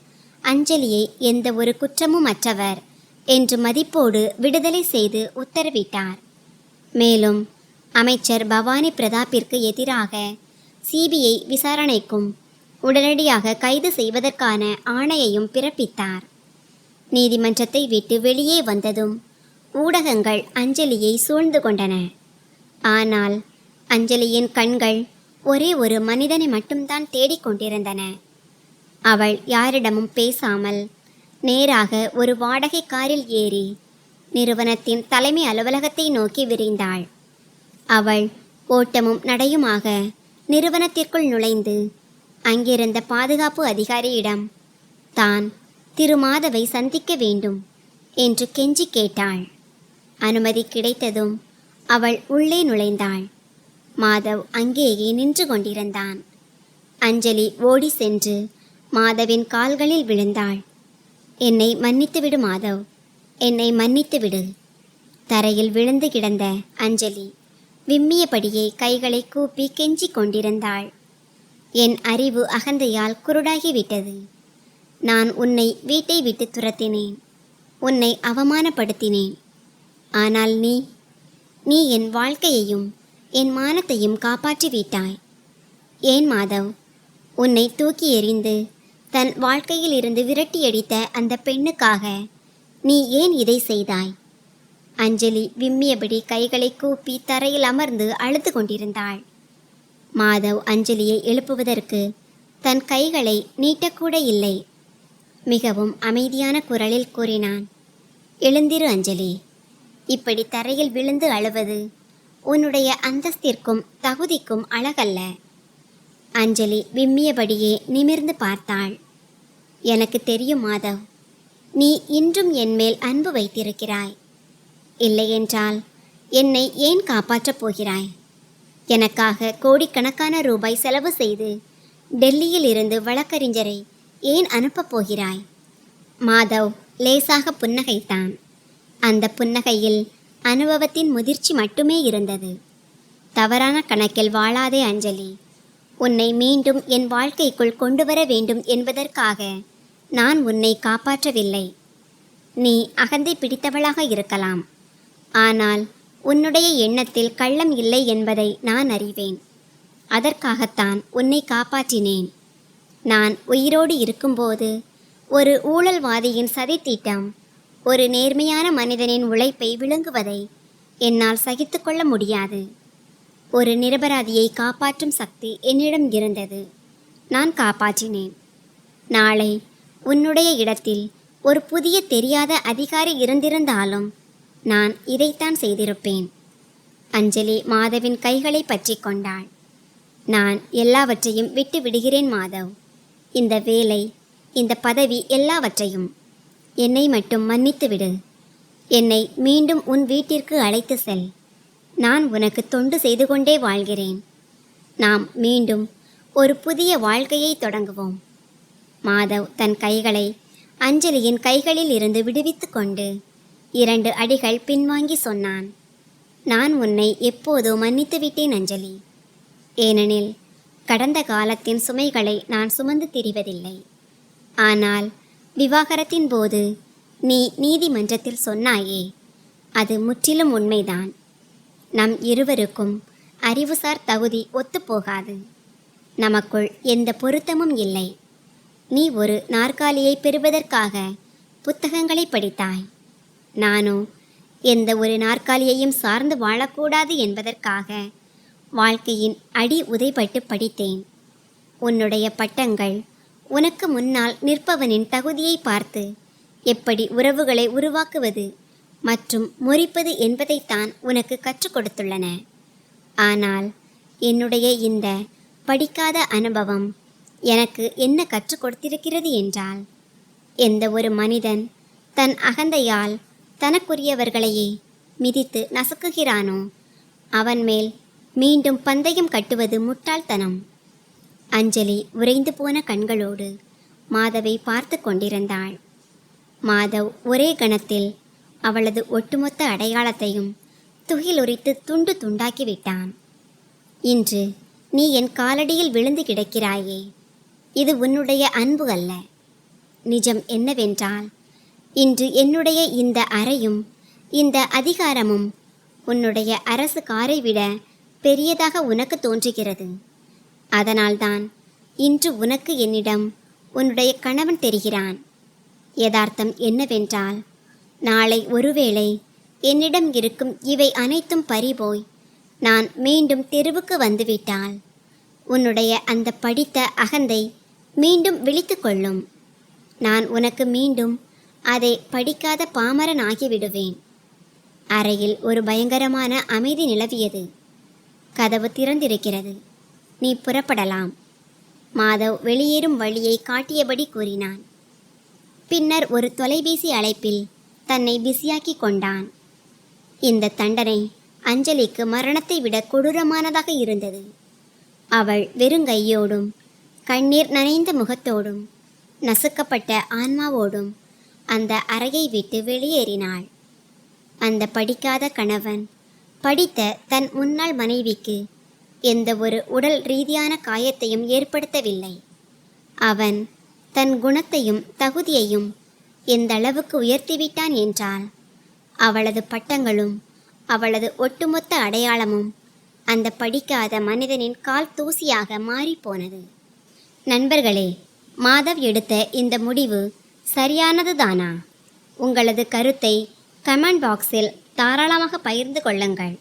அஞ்சலியை எந்த ஒரு குற்றமும் அற்றவர் என்று மதிப்போடு விடுதலை செய்து உத்தரவிட்டார். மேலும் அமைச்சர் பவானி பிரதாப்பிற்கு எதிராக சிபிஐ விசாரணைக்கும் உடனடியாக கைது செய்வதற்கான ஆணையையும் பிறப்பித்தார். நீதிமன்றத்தை விட்டு வெளியே வந்ததும் ஊடகங்கள் அஞ்சலியை சூழ்ந்து கொண்டன. ஆனால் அஞ்சலியின் கண்கள் ஒரே ஒரு மனிதனை மட்டும்தான் தேடிக்கொண்டிருந்தன. அவள் யாரிடமும் பேசாமல் நேராக ஒரு வாடகை காரில் ஏறி நிறுவனத்தின் தலைமை அலுவலகத்தை நோக்கி விரைந்தாள். அவள் ஓட்டமும் நடையுமாக நிறுவனத்திற்குள் நுழைந்து அங்கிருந்த பாதுகாப்பு அதிகாரியிடம் தான் திரு மாதவை சந்திக்க வேண்டும் என்று கெஞ்சி கேட்டாள். அனுமதி கிடைத்ததும் அவள் உள்ளே நுழைந்தாள். மாதவ் அங்கேயே நின்று கொண்டிருந்தான். அஞ்சலி ஓடி சென்று மாதவின் கால்களில் விழுந்தாள். என்னை மன்னித்துவிடு மாதவ், என்னை மன்னித்துவிடு. தரையில் விழுந்து கிடந்த அஞ்சலி விம்மியபடியே கைகளை கூப்பி கெஞ்சி கொண்டிருந்தாள். என் அறிவு அகந்தையால் குருடாகிவிட்டது. நான் உன்னை வீட்டை விட்டு துரத்தினேன், உன்னை அவமானப்படுத்தினேன். ஆனால் நீ என் வாழ்க்கையையும் என் மானத்தையும் காப்பாற்றி விட்டாய். ஏன் மாதவ், உன்னை தூக்கி எறிந்து தன் வாழ்க்கையில் இருந்து விரட்டியடித்த அந்த பெண்ணுக்காக நீ ஏன் இதை செய்தாய்? அஞ்சலி விம்மியபடி கைகளை கூப்பி தரையில் அமர்ந்து அழுது கொண்டிருந்தாள். மாதவ் அஞ்சலியை எழுப்புவதற்கு தன் கைகளை நீட்டக்கூட இல்லை. மிகவும் அமைதியான குரலில் கூறினான், எழுந்திரு அஞ்சலி. இப்படி தரையில் விழுந்து அழுவது உன்னுடைய அந்தஸ்திற்கும் தகுதிக்கும் அழகல்ல. அஞ்சலி விம்மியபடியே நிமிர்ந்து பார்த்தாள். எனக்கு தெரியும் மாதவ், நீ இன்றும் என்மேல் அன்பு வைத்திருக்கிறாய். இல்லையென்றால் என்னை ஏன் காப்பாற்றப் போகிறாய்? எனக்காக கோடிக்கணக்கான ரூபாய் செலவு செய்து டெல்லியில் இருந்து வழக்கறிஞரை ஏன் அனுப்பப் போகிறாய்? மாதவ் லேசாக புன்னகைத்தான். அந்த புன்னகையில் அனுபவத்தின் முதிர்ச்சி மட்டுமே இருந்தது. தவறான கணக்கில் வாழாதே அஞ்சலி. உன்னை மீண்டும் என் வாழ்க்கைக்குள் கொண்டு வர வேண்டும் என்பதற்காக நான் உன்னை காப்பாற்றவில்லை. நீ அகந்தை பிடித்தவளாக இருக்கலாம், ஆனால் உன்னுடைய எண்ணத்தில் கள்ளம் இல்லை என்பதை நான் அறிவேன். அதற்காகத்தான் உன்னை காப்பாற்றினேன். நான் உயிரோடு இருக்கும்போது ஒரு ஊழல்வாதியின் சதித்திட்டம் ஒரு நேர்மையான மனிதனின் உழைப்பை விழுங்குவதை என்னால் சகித்து கொள்ள முடியாது. ஒரு நிரபராதியை காப்பாற்றும் சக்தி என்னிடம் இருந்தது. நான் காப்பாற்றினேன். நாளை உன்னுடைய இடத்தில் ஒரு புதிய தெரியாத அதிகாரி இருந்திருந்தாலும் நான் இதைத்தான் செய்திருப்பேன். அஞ்சலி மாதவின் கைகளை பற்றி கொண்டாள். நான் எல்லாவற்றையும் விட்டு விடுகிறேன் மாதவ். இந்த வேலை, இந்த பதவி, எல்லாவற்றையும். என்னை மட்டும் மன்னித்து விடு. என்னை மீண்டும் உன் வீட்டிற்கு அழைத்து செல். நான் உனக்கு தொண்டு செய்து கொண்டே வாழ்கிறேன். நாம் மீண்டும் ஒரு புதிய வாழ்க்கையை தொடங்குவோம். மாதவ் தன் கைகளை அஞ்சலியின் கைகளில் இருந்து விடுவித்து கொண்டு 2 அடிகள் பின்வாங்கி சொன்னான், நான் உன்னை எப்போதோ மன்னித்து விட்டேன் அஞ்சலி. ஏனெனில் கடந்த காலத்தின் சுமைகளை நான் சுமந்து திரிவதில்லை. ஆனால் விவாகரத்தின் போது நீ நீதிமன்றத்தில் சொன்னாயே, அது முற்றிலும் உண்மைதான். நம் இருவருக்கும் அறிவுசார் தகுதி ஒத்துப்போகாது. நமக்குள் எந்த பொருத்தமும் இல்லை. நீ ஒரு நாற்காலியை பெறுவதற்காக புத்தகங்களை படித்தாய். நானோ எந்த ஒரு நாற்காலியையும் சார்ந்து வாழக்கூடாது என்பதற்காக வாழ்க்கையின் அடி உதைப்பட்டு படித்தேன். உன்னுடைய பட்டங்கள் உனக்கு முன்னால் நிற்பவனின் தகுதியை பார்த்து எப்படி உறவுகளை உருவாக்குவது மற்றும் முறிப்பது என்பதைத்தான் உனக்கு கற்றுக் கொடுத்துள்ளன. ஆனால் என்னுடைய இந்த படிக்காத அனுபவம் எனக்கு என்ன கற்றுக் கொடுத்திருக்கிறது என்றால், எந்த ஒரு மனிதன் தன் அகந்தையால் தனக்குரியவர்களையே மிதித்து நசுக்குகிறானோ அவன் மேல் மீண்டும் பந்தயம் கட்டுவது முட்டாள்தனம். அஞ்சலி உறைந்து போன கண்களோடு மாதவை பார்த்து கொண்டிருந்தாள். மாதவ் ஒரே கணத்தில் அவளது ஒட்டுமொத்த அடையாளத்தையும் துகிலுரித்து துண்டு துண்டாக்கிவிட்டான். இன்று நீ என் காலடியில் விழுந்து கிடக்கிறாயே, இது உன்னுடைய அன்பு அல்ல. நிஜம் என்னவென்றால், இன்று என்னுடைய இந்த அறையும் இந்த அதிகாரமும் உன்னுடைய அரசு காரை விட பெரியதாக உனக்கு தோன்றுகிறது. அதனால்தான் இன்று உனக்கு என்னிடம் உன்னுடைய கணவன் தெரிகிறான். யதார்த்தம் என்னவென்றால், நாளை ஒருவேளை என்னிடம் இருக்கும் இவை அனைத்தும் பறிபோய் நான் மீண்டும் தெருவுக்கு வந்துவிட்டால் உன்னுடைய அந்த படித்த அகந்தை மீண்டும் விழித்து கொள்ளும். நான் உனக்கு மீண்டும் அதை படிக்காத பாமரன் ஆகிவிடுவேன். அறையில் ஒரு பயங்கரமான அமைதி நிலவியது. கதவு திறந்திருக்கிறது. நீ புறப்படலாம். மாதவ் வெளியேறும் வழியை காட்டியபடி கூறினான். பின்னர் ஒரு தொலைபேசி அழைப்பில் தன்னை பிஸியாக்கி கொண்டான். இந்த தண்டனை அஞ்சலிக்கு மரணத்தை விட கொடூரமானதாக இருந்தது. அவள் வெறுங்கையோடும் கண்ணீர் நனைந்த முகத்தோடும் நசுக்கப்பட்ட ஆன்மாவோடும் அந்த அறையை விட்டு வெளியேறினாள். அந்த படிக்காத கணவன் படித்த தன் முன்னாள் மனைவிக்கு எந்த ஒரு உடல் ரீதியான காயத்தையும் ஏற்படுத்தவில்லை. அவன் தன் குணத்தையும் தகுதியையும் எந்த அளவுக்கு உயர்த்திவிட்டான் என்றால், அவளது பட்டங்களும் அவளது ஒட்டுமொத்த அடையாளமும் அந்த படிக்காத மனிதனின் கால் தூசியாக மாறிப்போனது. நண்பர்களே, மாதவ் எடுத்த இந்த முடிவு சரியானதுதானா? உங்களது கருத்தை கமெண்ட் பாக்ஸில் தாராளமாக பகிர்ந்து கொள்ளுங்கள்.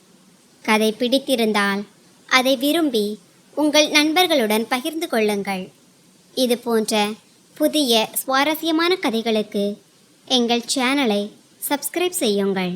கதை பிடித்திருந்தால் அதை விரும்பி உங்கள் நண்பர்களுடன் பகிர்ந்து கொள்ளுங்கள். இது போன்ற புதிய சுவாரஸ்யமான கதைகளுக்கு எங்கள் சேனலை சப்ஸ்கிரைப் செய்யுங்கள்.